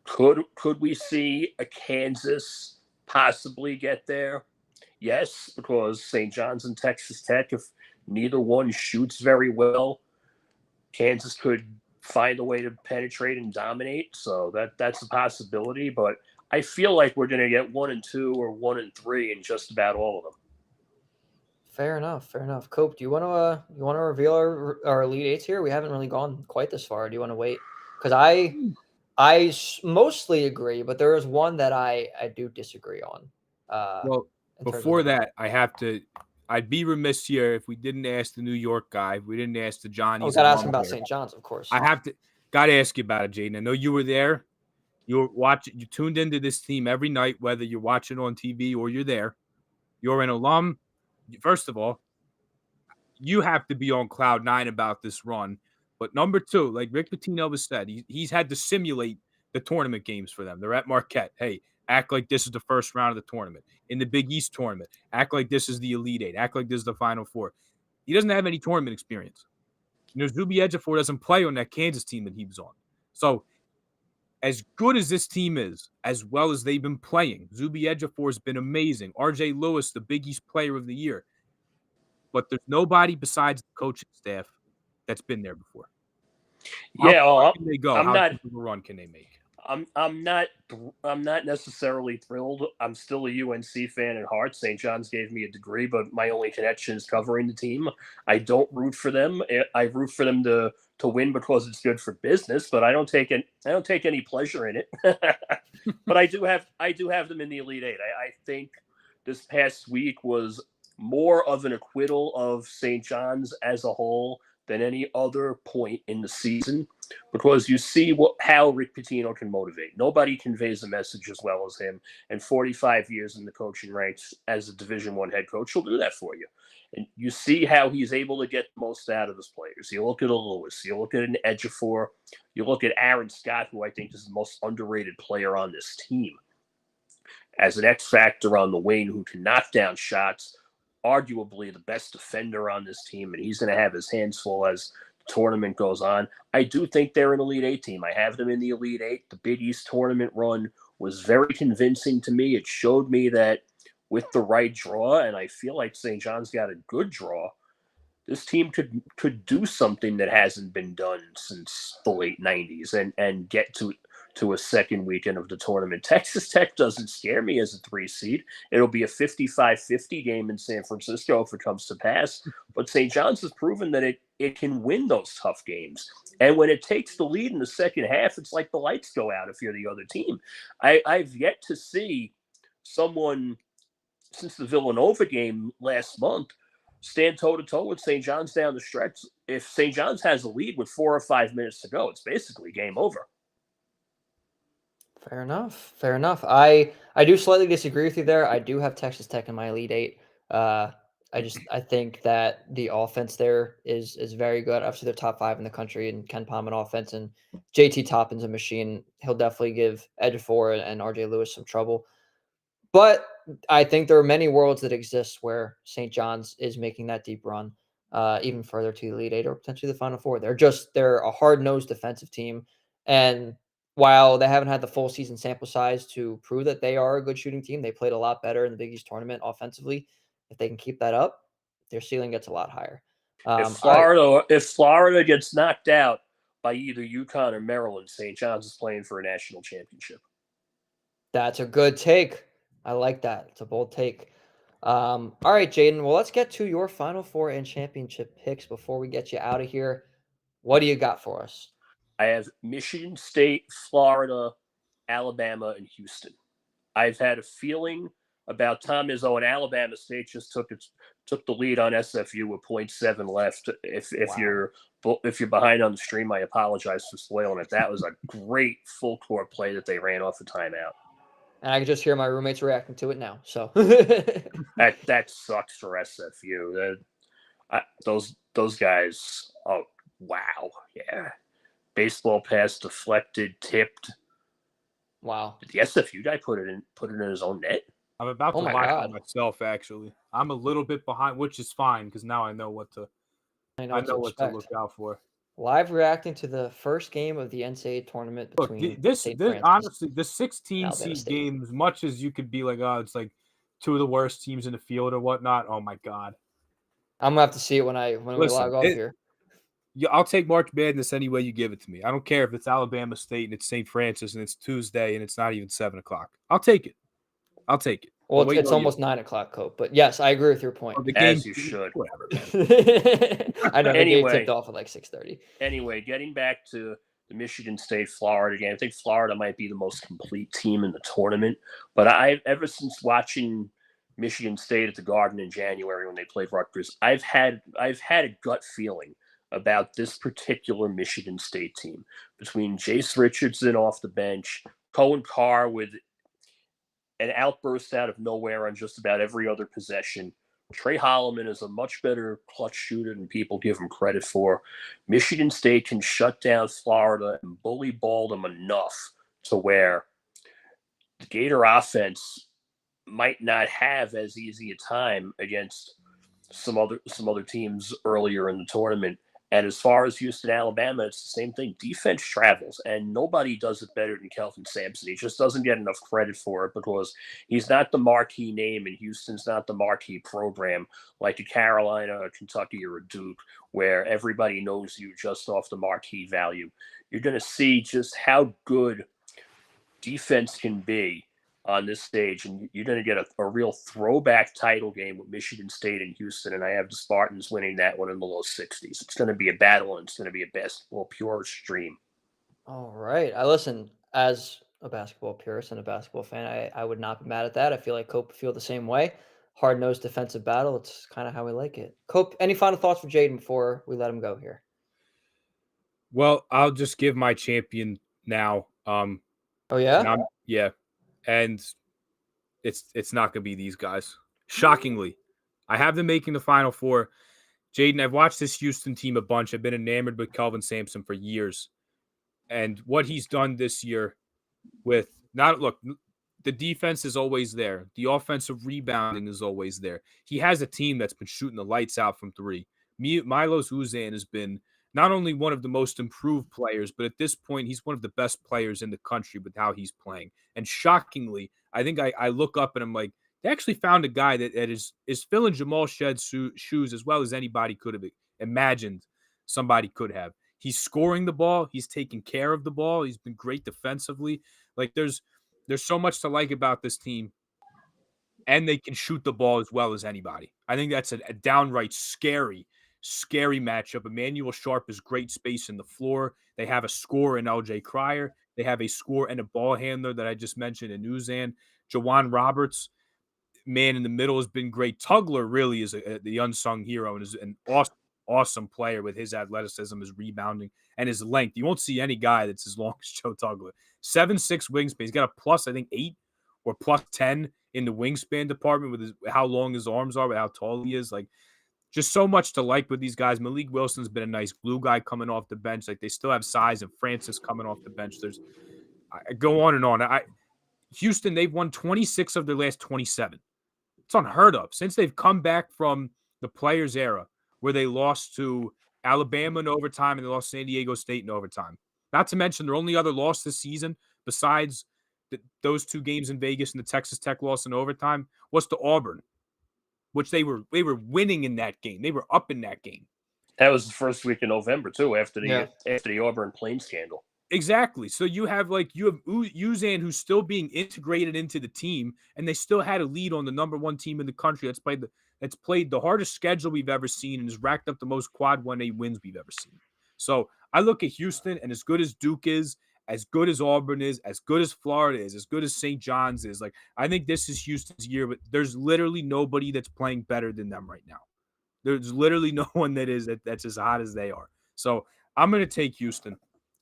Could we see a Kansas possibly get there? Yes, because St. John's and Texas Tech, if neither one shoots very well, Kansas could find a way to penetrate and dominate. So that's a possibility. But I feel like we're going to get 1 and 2 or 1 and 3 in just about all of them. Fair enough. Cope, do you want to reveal our Elite Eights here? We haven't really gone quite this far. Do you want to wait? Because I mostly agree, but there is one that I do disagree on. Well, before that, I'd be remiss here if we didn't ask the New York guy. If we didn't ask the Johnnies. Got to ask him about St. John's, of course. Got to ask you about it, Jaden. I know you were there. You tuned into this team every night, whether you're watching on TV or you're there. You're an alum. First of all, you have to be on cloud 9 about this run. But number 2, like Rick Pitino has said, he's had to simulate the tournament games for them. They're at Marquette. Hey, act like this is the first round of the tournament. In the Big East tournament, act like this is the Elite Eight. Act like this is the Final Four. He doesn't have any tournament experience. Zuby Ejiofor doesn't play on that Kansas team that he was on. So as good as this team is, as well as they've been playing, Zuby Ejiofor has been amazing. RJ Lewis, the Big East Player of the Year. But there's nobody besides the coaching staff that's been there before. How far can they go? How deep of a run can they make? I'm not necessarily thrilled. I'm still a UNC fan at heart. St. John's gave me a degree, but my only connection is covering the team. I don't root for them. I root for them to win because it's good for business, but I don't take any pleasure in it. But I do have them in the Elite Eight. I think this past week was more of an acquittal of St. John's as a whole than any other point in the season, because you see how Rick Pitino can motivate. Nobody conveys a message as well as him, and 45 years in the coaching ranks as a Division I head coach, he'll do that for you. And you see how he's able to get the most out of his players. You look at a Lewis, you look at an Ejiofor, you look at Aaron Scott, who I think is the most underrated player on this team, as an X factor on the wing who can knock down shots, arguably the best defender on this team, and he's going to have his hands full as the tournament goes on. I do think they're an Elite Eight team. I have them in the Elite Eight. The Big East tournament run was very convincing to me. It showed me that with the right draw, and I feel like St. John's got a good draw, this team could do something that hasn't been done since the late 90s and get to a second weekend of the tournament. Texas Tech doesn't scare me as a 3 seed. It'll be a 55-50 game in San Francisco if it comes to pass. But St. John's has proven that it can win those tough games. And when it takes the lead in the second half, it's like the lights go out if you're the other team. I've yet to see someone since the Villanova game last month, stand toe-to-toe with St. John's down the stretch. If St. John's has a lead with 4 or 5 minutes to go, it's basically game over. Fair enough. Fair enough. I do slightly disagree with you there. I do have Texas Tech in my Elite Eight. I think that the offense there is very good. Obviously, they're top 5 in the country in Ken Palm offense, and JT Toppin's a machine. He'll definitely give Ejiofor and RJ Lewis some trouble. But I think there are many worlds that exist where St. John's is making that deep run, even further to the Elite Eight or potentially the Final Four. They're a hard-nosed defensive team, and while they haven't had the full season sample size to prove that they are a good shooting team, they played a lot better in the Big East tournament offensively. If they can keep that up, their ceiling gets a lot higher. If Florida gets knocked out by either UConn or Maryland, St. John's is playing for a national championship. That's a good take. I like that. It's a bold take. All right, Jaden. Well, let's get to your Final Four and championship picks before we get you out of here. What do you got for us? I have Michigan State, Florida, Alabama, and Houston. I've had a feeling about Tom Izzo, and Alabama State just took the lead on SFU with 0.7 left. If you're behind on the stream, I apologize for spoiling it. That was a great full court play that they ran off the timeout. And I can just hear my roommates reacting to it now. So that sucks for SFU. Those guys. Oh wow, yeah. Baseball pass deflected, tipped. Wow. Did the SFU guy put it in his own net? I'm about to watch it myself. Actually, I'm a little bit behind, which is fine because now I know what to look out for. Live reacting to the first game of the NCAA tournament between honestly, the 16 seed game, as much as you could be like, oh, it's like 2 of the worst teams in the field or whatnot. Oh my god, I'm gonna have to see it when we log off here. Yeah, I'll take March Madness any way you give it to me. I don't care if it's Alabama State and it's St. Francis and it's Tuesday and it's not even 7 o'clock. I'll take it. Well, it's almost 9 o'clock, Cope. But yes, I agree with your point. The game, as you should. Whatever, man. I know. The game tipped off at like 6:30. Anyway, getting back to the Michigan State Florida game, I think Florida might be the most complete team in the tournament. But ever since watching Michigan State at the Garden in January when they played Rutgers, I've had a gut feeling about this particular Michigan State team between Jace Richardson off the bench, Cohen Carr with an outburst out of nowhere on just about every other possession. Trey Holloman is a much better clutch shooter than people give him credit for. Michigan State can shut down Florida and bully ball them enough to where the Gator offense might not have as easy a time against some other teams earlier in the tournament. And as far as Houston, Alabama, it's the same thing. Defense travels, and nobody does it better than Kelvin Sampson. He just doesn't get enough credit for it because he's not the marquee name, and Houston's not the marquee program like a Carolina, or Kentucky, or a Duke, where everybody knows you just off the marquee value. You're going to see just how good defense can be on this stage, and you're going to get a real throwback title game with Michigan State and Houston, and I have the Spartans winning that one in the low 60s. It's going to be a battle, and it's going to be a basketball pure stream. All right. I listen, as a basketball purist and a basketball fan, I would not be mad at that. I feel like Cope feel the same way. Hard-nosed defensive battle. It's kind of how we like it. Cope, any final thoughts for Jaden before we let him go here? Well, I'll just give my champion now. Oh, yeah? Yeah. And it's not going to be these guys. Shockingly, I have them making the Final Four. Jaden, I've watched this Houston team a bunch. I've been enamored with Kelvin Sampson for years. And what he's done this year with the defense is always there. The offensive rebounding is always there. He has a team that's been shooting the lights out from 3. Milos Uzan has been not only one of the most improved players, but at this point, he's one of the best players in the country with how he's playing. And shockingly, I think I look up and I'm like, they actually found a guy that is filling Jamal Shedd's shoes as well as anybody could have imagined somebody could have. He's scoring the ball. He's taking care of the ball. He's been great defensively. Like there's so much to like about this team. And they can shoot the ball as well as anybody. I think that's a downright scary matchup. Emmanuel Sharp is great space in the floor. They have a scorer in LJ Cryer. They have a scorer and a ball handler that I just mentioned in Uzan. Jawan Roberts. man in the middle has been great. Tugler really is the unsung hero and is an awesome player with his athleticism, his rebounding, and his length. You won't see any guy that's as long as Joe Tugler. 7'6" wingspan. He's got a plus, I think, 8 or plus 10 in the wingspan department with how long his arms are, with how tall he is. Like, just so much to like with these guys. Malik Wilson's been a nice glue guy coming off the bench. Like, they still have size, and Francis coming off the bench. I go on and on. Houston, they've won 26 of their last 27. It's unheard of. Since they've come back from the Players era, where they lost to Alabama in overtime and they lost San Diego State in overtime. Not to mention their only other loss this season, besides those 2 games in Vegas and the Texas Tech loss in overtime, was to Auburn, which they were winning in that game. They were up in that game. That was the first week in November too, after the Auburn plane scandal. Exactly. So you have Uzan, who's still being integrated into the team, and they still had a lead on the number 1 team in the country that's played the hardest schedule we've ever seen and has racked up the most quad 1A wins we've ever seen. So I look at Houston, and as good as Duke is, as good as Auburn is, as good as Florida is, as good as St. John's is, like, I think this is Houston's year, but there's literally nobody that's playing better than them right now. There's literally no one that's as hot as they are. So I'm going to take Houston.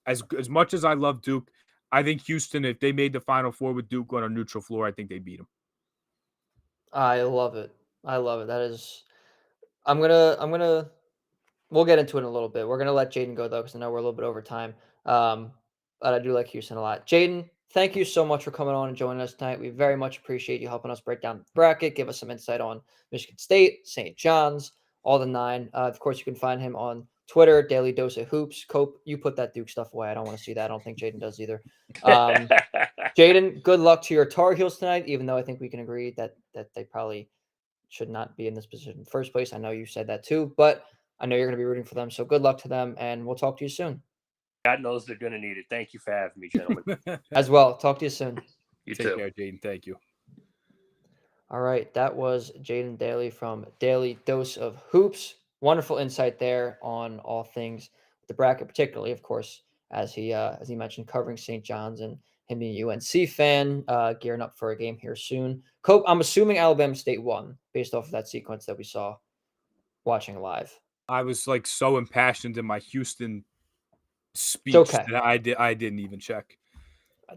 As much as I love Duke, I think Houston, if they made the Final Four with Duke on a neutral floor, I think they beat them. I love it. That is, we'll get into it in a little bit. We're going to let Jaden go, though, because I know we're a little bit over time. But I do like Houston a lot. Jaden, thank you so much for coming on and joining us tonight. We very much appreciate you helping us break down the bracket, give us some insight on Michigan State, St. John's, all the 9. Of course, you can find him on Twitter, Daily Dose of Hoops. Cope, you put that Duke stuff away. I don't want to see that. I don't think Jaden does either. Jaden, good luck to your Tar Heels tonight, even though I think we can agree that they probably should not be in this position in the first place. I know you said that too, but I know you're going to be rooting for them. So good luck to them, and we'll talk to you soon. God knows they're going to need it. Thank you for having me, gentlemen. As well. Talk to you soon. You Take too. care, Jaden. Thank you. All right. That was Jaden Daly from Daily Dose of Hoops. Wonderful insight there on all things the bracket, particularly, of course, as he mentioned, covering St. John's and him being a UNC fan, gearing up for a game here soon. Cope, I'm assuming Alabama State won based off of that sequence that we saw watching live. I was like so impassioned in my Houston speech okay. that I didn't even check.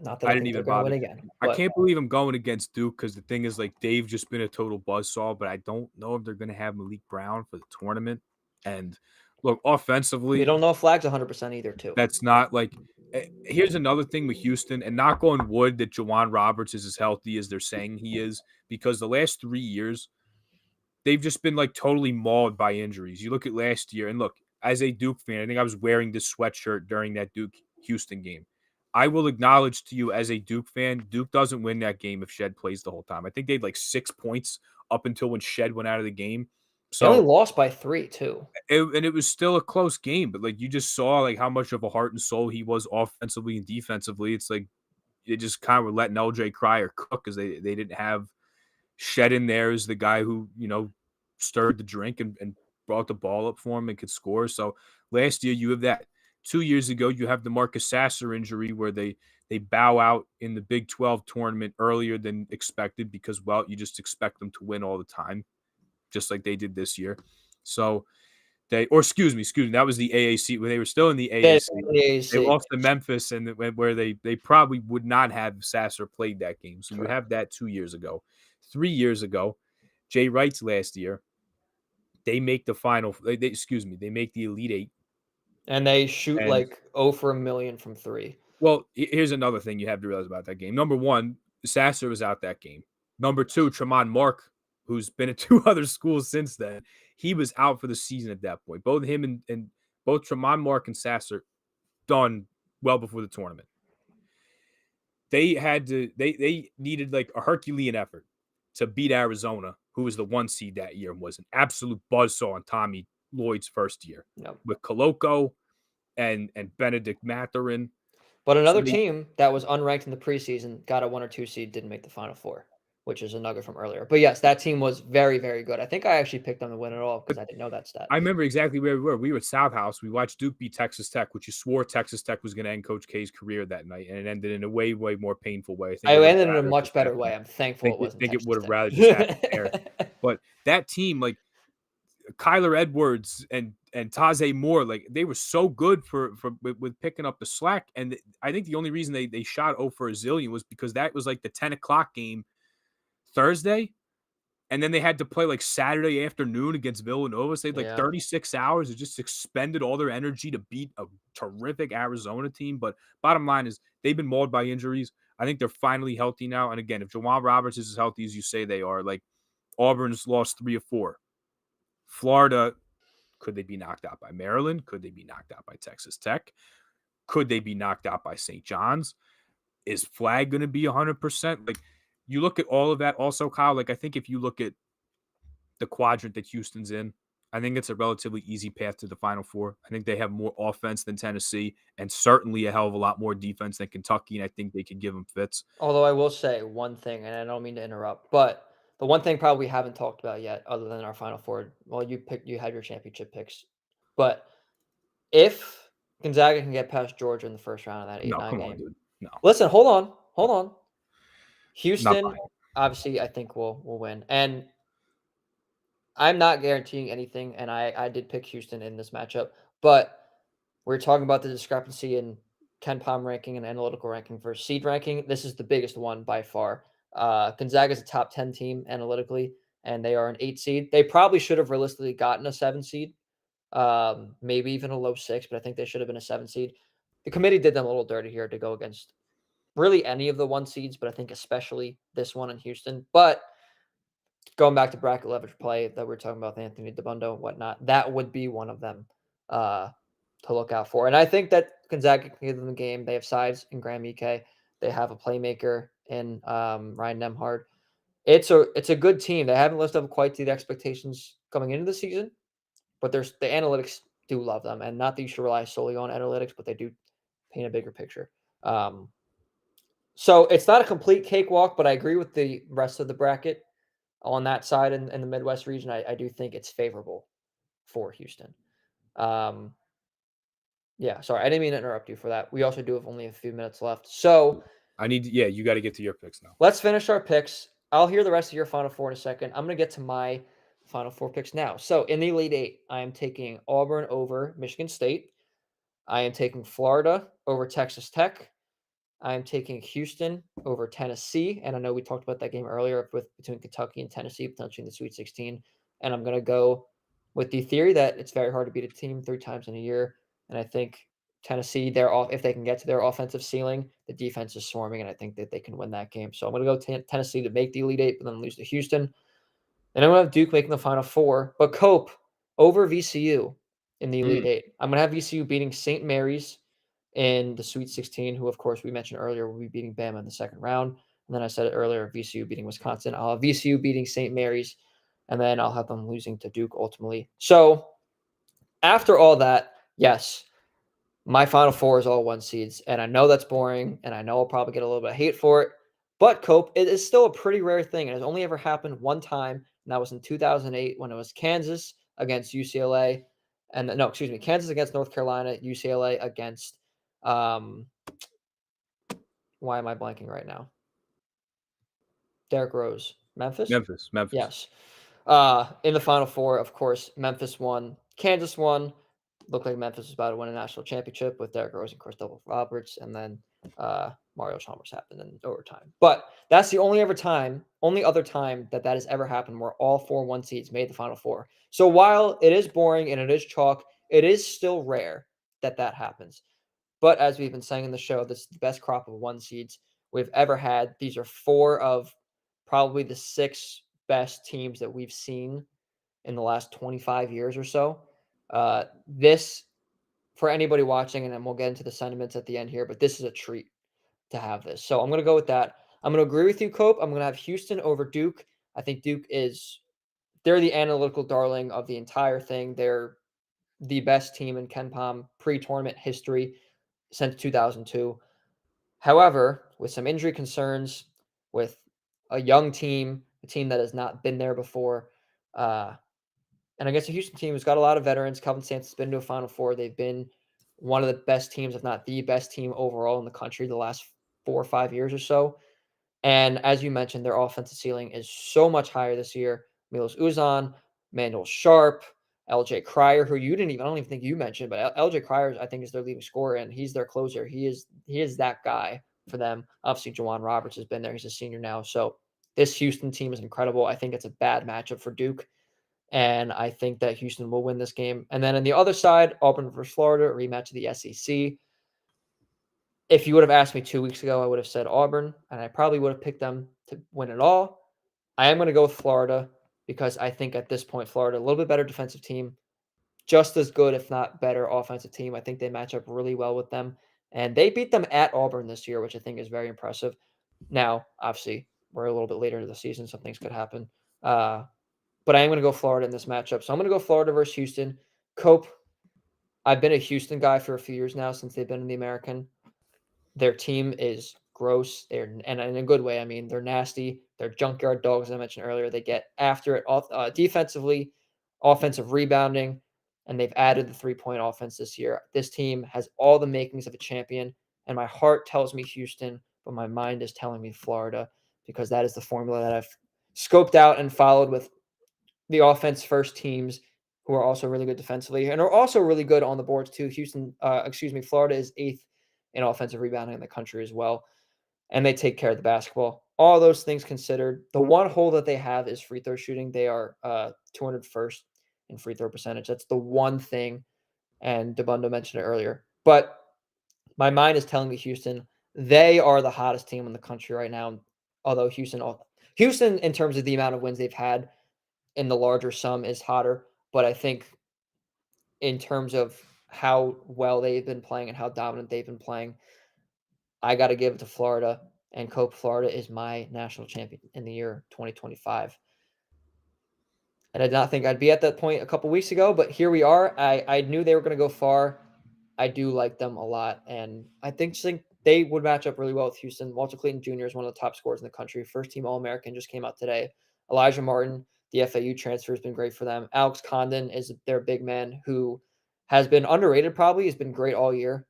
Not that I didn't even bother. Win again, I can't believe I'm going against Duke because the thing is, like, they've just been a total buzzsaw, but I don't know if they're going to have Malik Brown for the tournament. And look, offensively, you don't know if Flag's 100% either, too. That's not like. Here's another thing with Houston, and knock on wood that Jawan Roberts is as healthy as they're saying he is, because the last 3 years, they've just been like totally mauled by injuries. You look at last year, and look, as a Duke fan, I think I was wearing this sweatshirt during that Duke Houston game. I will acknowledge to you as a Duke fan, Duke doesn't win that game if Shed plays the whole time. I think they had like 6 points up until when Shed went out of the game. So they only lost by 3 too. And it was still a close game, but like you just saw like how much of a heart and soul he was offensively and defensively. It's like they just kind of were letting LJ Cryer cook because they didn't have Shed in there as the guy who, stirred the drink and brought the ball up for him and could score. So last year you have that. 2 years ago, you have the Marcus Sasser injury where they bow out in the Big 12 tournament earlier than expected because, well, you just expect them to win all the time, just like they did this year. So excuse me, that was the AAC when they were still in the AAC. They lost to Memphis and where they probably would not have Sasser played that game. So you have that 2 years ago. 3 years ago, Jay Wright's last year, they make the final. They make the Elite Eight. And they shoot like 0 for a million from 3. Well, here's another thing you have to realize about that game. Number one, Sasser was out that game. Number two, Tremont Mark, who's been at 2 other schools since then, he was out for the season at that point. Both him and both Tremont Mark and Sasser done well before the tournament. They needed like a Herculean effort to beat Arizona, who was the 1 seed that year and was an absolute buzzsaw on Tommy Lloyd's first year with Koloko and Benedict Mathurin. But another team that was unranked in the preseason got a 1 or 2 seed, didn't make the Final Four. which is a nugget from earlier. But yes, that team was very, very good. I think I actually picked them to win it all because I didn't know that stat. I remember exactly where we were. We were at South House. We watched Duke beat Texas Tech, which you swore Texas Tech was going to end Coach K's career that night, and it ended in a way, way more painful way. I ended in a much better way. I'm thankful it wasn't. I think Texas it would have Tech. rather just happened there. But that team, like Kyler Edwards and Taze Moore, like they were so good with picking up the slack. And I think the only reason they shot 0 for a zillion was because that was like the 10 o'clock game Thursday. And then they had to play like Saturday afternoon against Villanova. So they had like 36 hours. It just expended all their energy to beat a terrific Arizona team. But bottom line is they've been mauled by injuries. I think they're finally healthy now. And again, if Jawan Roberts is as healthy as you say they are, like Auburn's lost 3 of 4. Florida, could they be knocked out by Maryland? Could they be knocked out by Texas Tech? Could they be knocked out by St. John's? Is Flag going to be 100%? Like, you look at all of that also, Kyle, like I think if you look at the quadrant that Houston's in, I think it's a relatively easy path to the Final Four. I think they have more offense than Tennessee and certainly a hell of a lot more defense than Kentucky, and I think they could give them fits. Although I will say one thing, and I don't mean to interrupt, but the one thing probably we haven't talked about yet other than our Final Four, well, you had your championship picks, but if Gonzaga can get past Georgia in the first round of that 8-9 game. Dude. No. Listen, hold on. Houston, obviously, I think will win. And I'm not guaranteeing anything, and I did pick Houston in this matchup, but we're talking about the discrepancy in KenPom ranking and analytical ranking versus seed ranking. This is the biggest one by far. Gonzaga is a top 10 team analytically, and they are an 8 seed. They probably should have realistically gotten a 7 seed, maybe even a low 6, but I think they should have been a 7 seed. The committee did them a little dirty here to go against really any of the 1 seeds, but I think especially this one in Houston. But going back to bracket leverage play that we're talking about with Anthony DiBundo and whatnot, that would be one of them to look out for. And I think that Gonzaga can give them the game. They have size in Graham Ike. They have a playmaker in Ryan Nembhard. It's a good team. They haven't lived up quite to the expectations coming into the season, but the analytics do love them. And not that you should rely solely on analytics, but they do paint a bigger picture. So it's not a complete cakewalk, but I agree with the rest of the bracket on that side in the Midwest region. I do think it's favorable for Houston. Yeah, sorry, I didn't mean to interrupt you for that. We also do have only a few minutes left. So you got to get to your picks now. Let's finish our picks. I'll hear the rest of your Final Four in a second. I'm going to get to my Final Four picks now. So in the Elite Eight, I am taking Auburn over Michigan State. I am taking Florida over Texas Tech. I am taking Houston over Tennessee. And I know we talked about that game earlier between Kentucky and Tennessee, potentially in the Sweet 16. And I'm going to go with the theory that it's very hard to beat a team 3 times in a year. And I think Tennessee, if they can get to their offensive ceiling, the defense is swarming, and I think that they can win that game. So I'm going to go Tennessee to make the Elite Eight, but then lose to Houston. And I'm going to have Duke making the Final Four, but Cope over VCU in the Elite Eight. I'm going to have VCU beating St. Mary's in the Sweet 16, who, of course, we mentioned earlier will be beating Bama in the second round. And then I said it earlier, VCU beating Wisconsin. I'll have VCU beating St. Mary's, and then I'll have them losing to Duke ultimately. So after all that, yes, my Final Four is all 1 seeds, and I know that's boring, and I know I'll probably get a little bit of hate for it, but Cope, it is still a pretty rare thing. It has only ever happened one time, and that was in 2008 when it was Kansas against UCLA, Kansas against North Carolina, UCLA against, why am I blanking right now? Derrick Rose. Memphis? Memphis. Yes. In the Final Four, of course, Memphis won. Kansas won. Looked like Memphis was about to win a national championship with Derrick Rose and Christopher Roberts, and then Mario Chalmers happened in overtime. But that's the only other time that has ever happened where all 4 1 seeds made the Final Four. So while it is boring and it is chalk, it is still rare that happens. But as we've been saying in the show, this is the best crop of 1 seeds we've ever had. These are 4 of probably the 6 best teams that we've seen in the last 25 years or so. This, for anybody watching, and then we'll get into the sentiments at the end here, but this is a treat to have this. So I'm going to go with that. I'm going to agree with you, Cope. I'm going to have Houston over Duke. I think they're the analytical darling of the entire thing. They're the best team in KenPom pre-tournament history since 2002. However, with some injury concerns, with a young team, a team that has not been there before. And against a Houston team who's got a lot of veterans. Kelvin Sampson's been to a Final Four. They've been one of the best teams, if not the best team overall in the country the last 4 or 5 years or so. And as you mentioned, their offensive ceiling is so much higher this year. Milos Uzan, Manuel Sharp, LJ Cryer, who I don't even think you mentioned, but LJ Cryer, I think, is their leading scorer, and he's their closer. He is that guy for them. Obviously, Juwan Roberts has been there. He's a senior now. So this Houston team is incredible. I think it's a bad matchup for Duke. And I think that Houston will win this game. And then on the other side, Auburn versus Florida, a rematch of the SEC. If you would have asked me 2 weeks ago, I would have said Auburn, and I probably would have picked them to win it all. I am going to go with Florida because I think at this point, Florida, a little bit better defensive team, just as good, if not better, offensive team. I think they match up really well with them. And they beat them at Auburn this year, which I think is very impressive. Now, obviously, we're a little bit later into the season, so things could happen. But I am going to go Florida in this matchup. So I'm going to go Florida versus Houston. Cope, I've been a Houston guy for a few years now since they've been in the American. Their team is gross, and in a good way. I mean, they're nasty. They're junkyard dogs, as I mentioned earlier. They get after it defensively, offensive rebounding, and they've added the three-point offense this year. This team has all the makings of a champion, and my heart tells me Houston, but my mind is telling me Florida because that is the formula that I've scoped out and followed with the offense first teams who are also really good defensively and are also really good on the boards too. Florida is 8th in offensive rebounding in the country as well. And they take care of the basketball. All those things considered, the one hole that they have is free throw shooting. They are 201st in free throw percentage. That's the one thing. And DeBundo mentioned it earlier. But my mind is telling me Houston, they are the hottest team in the country right now. Although Houston, in terms of the amount of wins they've had, in the larger sum is hotter, but I think in terms of how well they've been playing and how dominant they've been playing, I got to give it to Florida. And Cope, Florida is my national champion in the year 2025. And I did not think I'd be at that point a couple weeks ago, but here we are. I knew they were going to go far. I do like them a lot, and I think they would match up really well with Houston. Walter Clayton Jr. is one of the top scorers in the country. First-team All-American just came out today. Elijah Martin, the FAU transfer, has been great for them. Alex Condon is their big man who has been underrated probably. He's been great all year.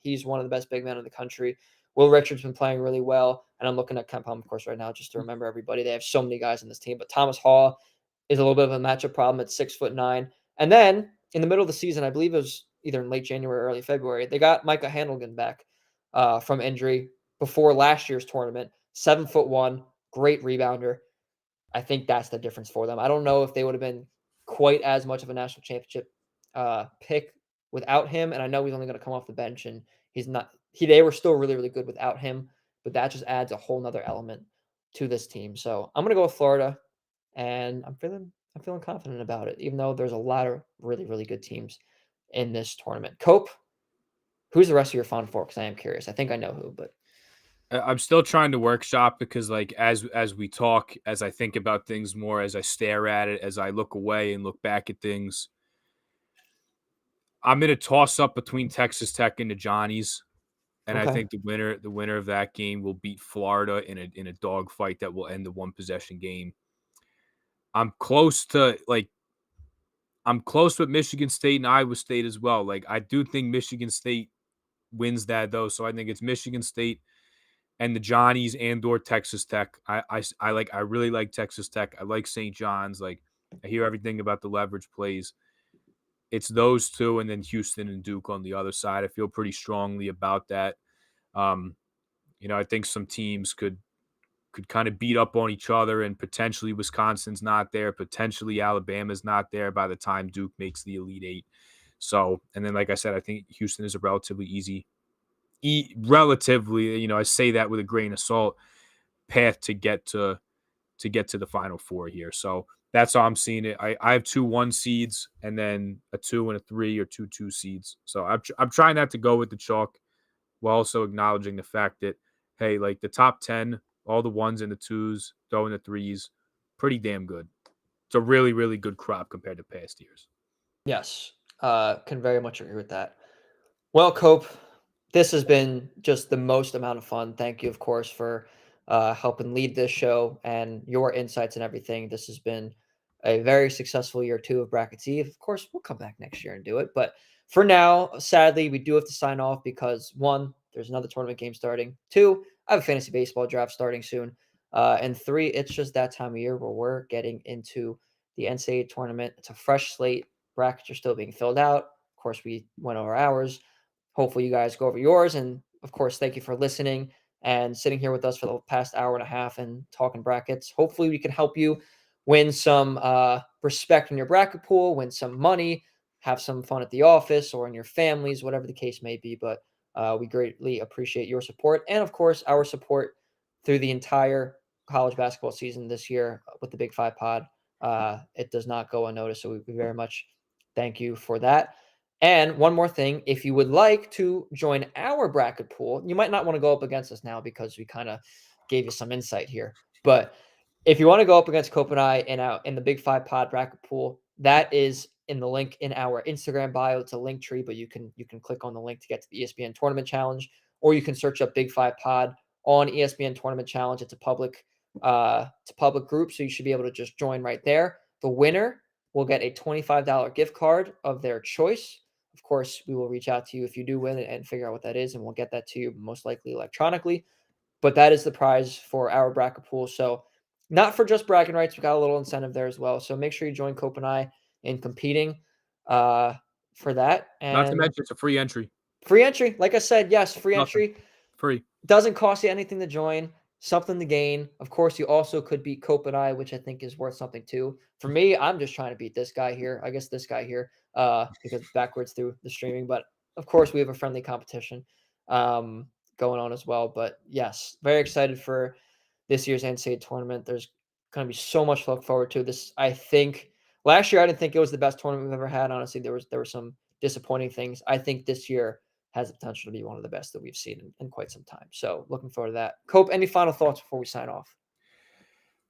He's one of the best big men in the country. Will Richards been playing really well, and I'm looking at KenPom, of course, right now just to remember everybody. They have so many guys in this team, but Thomas Hall is a little bit of a matchup problem at 6'9". And then in the middle of the season, I believe it was either in late January or early February, they got Micah Handelgan back from injury before last year's tournament. 7'1", great rebounder. I think that's the difference for them. I don't know if they would have been quite as much of a national championship pick without him. And I know he's only going to come off the bench, and they were still really, really good without him. But that just adds a whole nother element to this team. So I'm going to go with Florida, and I'm feeling confident about it, even though there's a lot of really, really good teams in this tournament. Cope, who's the rest of your Final Four? Because I am curious. I think I know who, but I'm still trying to workshop because, like, as we talk, as I think about things more, as I stare at it, as I look away and look back at things, I'm in a toss up between Texas Tech and the Johnnies, and I think the winner of that game will beat Florida in a dogfight that will end the one possession game. I'm close with Michigan State and Iowa State as well. Like, I do think Michigan State wins that though, so I think it's Michigan State and the Johnnies and/or Texas Tech. I really like Texas Tech. I like St. John's. Like, I hear everything about the leverage plays. It's those two, and then Houston and Duke on the other side. I feel pretty strongly about that. I think some teams could kind of beat up on each other, and potentially Wisconsin's not there. Potentially Alabama's not there by the time Duke makes the Elite Eight. So, and then, like I said, I think Houston is a relatively easy, I say that with a grain of salt, path to get to the Final Four here. So that's how I'm seeing it. I have 2 1 seeds and then a 2 and a 3 or 2 2 seeds. So I'm trying not to go with the chalk while also acknowledging the fact that, hey, like the top 10, all the 1s and the 2s, throwing the 3s, pretty damn good. It's a really, really good crop compared to past years. Yes, can very much agree with that. Well, Cope, this has been just the most amount of fun. Thank you, of course, for helping lead this show and your insights and everything. This has been a very successful year 2 of Brackets Eve. Of course, we'll come back next year and do it. But for now, sadly, we do have to sign off because 1, there's another tournament game starting. 2, I have a fantasy baseball draft starting soon. And 3, it's just that time of year where we're getting into the NCAA tournament. It's a fresh slate. Brackets are still being filled out. Of course, we went over ours. Hopefully you guys go over yours. And of course, thank you for listening and sitting here with us for the past hour and a half and talking brackets. Hopefully we can help you win some respect in your bracket pool, win some money, have some fun at the office or in your families, whatever the case may be. But we greatly appreciate your support and, of course, our support through the entire college basketball season this year with the Big 5 pod. It does not go unnoticed. So we very much thank you for that. And one more thing, if you would like to join our bracket pool, you might not want to go up against us now because we kind of gave you some insight here. But if you want to go up against Cope and I in the Big 5 pod bracket pool, that is in the link in our Instagram bio. It's a link tree, but you can click on the link to get to the ESPN Tournament Challenge, or you can search up Big 5 pod on ESPN Tournament Challenge. It's a public group, so you should be able to just join right there. The winner will get a $25 gift card of their choice. Of course, we will reach out to you if you do win and figure out what that is, and we'll get that to you most likely electronically. But that is the prize for our bracket pool. So not for just bragging rights. We got a little incentive there as well. So make sure you join Cope and I in competing for that. And not to mention it's a free entry. Free entry. Like I said, yes, free entry. Free. Doesn't cost you anything to join. Something to gain. Of course, you also could beat Cope and I, which I think is worth something too. For me, I'm just trying to beat this guy here. I guess this guy here, because backwards through the streaming. But of course, we have a friendly competition going on as well. But yes, very excited for this year's NCAA tournament. There's going to be so much to look forward to. This, I think, last year I didn't think it was the best tournament we've ever had. Honestly, there were some disappointing things. I think this year has the potential to be one of the best that we've seen in quite some time. So looking forward to that. Cope, any final thoughts before we sign off?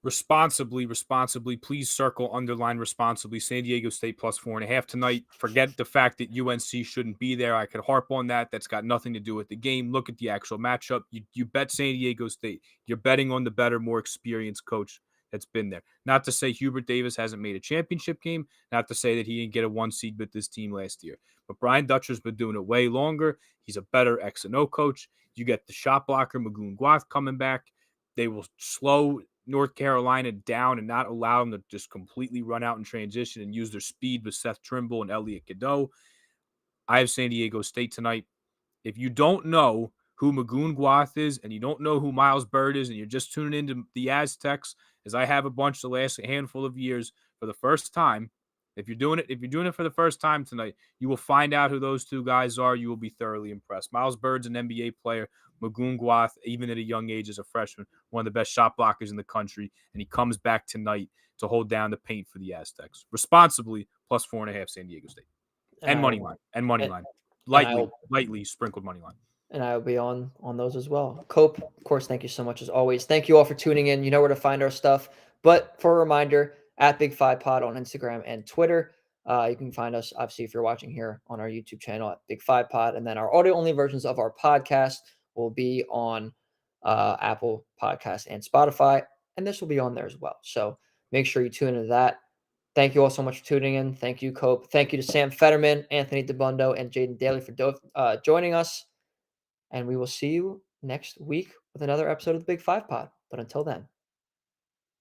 Responsibly, please circle, underline responsibly. San Diego State plus 4.5 tonight. Forget the fact that UNC shouldn't be there. I could harp on that. That's got nothing to do with the game. Look at the actual matchup. You bet San Diego State. You're betting on the better, more experienced coach that's been there. Not to say Hubert Davis hasn't made a championship game. Not to say that he didn't get a 1 seed with this team last year. But Brian Dutcher's been doing it way longer. He's a better X and O coach. You get the shot blocker, Magoon Guath, coming back. They will slow North Carolina down and not allow them to just completely run out in transition and use their speed with Seth Trimble and Elliot Cadeau. I have San Diego State tonight. If you don't know who Magoon Guath is and you don't know who Miles Byrd is and you're just tuning into the Aztecs, as I have a bunch the last handful of years for the first time, if you're doing it for the first time tonight, you will find out who those two guys are. You will be thoroughly impressed. Miles Bird's an NBA player. Magoon Guath, even at a young age as a freshman, one of the best shot blockers in the country, and he comes back tonight to hold down the paint for the Aztecs. Responsibly, plus 4.5 San Diego State. And money line. Lightly sprinkled money line. And I will be on those as well. Cope, of course, thank you so much as always. Thank you all for tuning in. You know where to find our stuff. But for a reminder, at Big 5 Pod on Instagram and Twitter. You can find us, obviously, if you're watching here on our YouTube channel at Big 5 Pod. And then our audio-only versions of our podcast will be on Apple Podcasts and Spotify. And this will be on there as well. So make sure you tune into that. Thank you all so much for tuning in. Thank you, Cope. Thank you to Sam Fetterman, Anthony DeBundo, and Jaden Daly for joining us. And we will see you next week with another episode of the Big 5 Pod. But until then.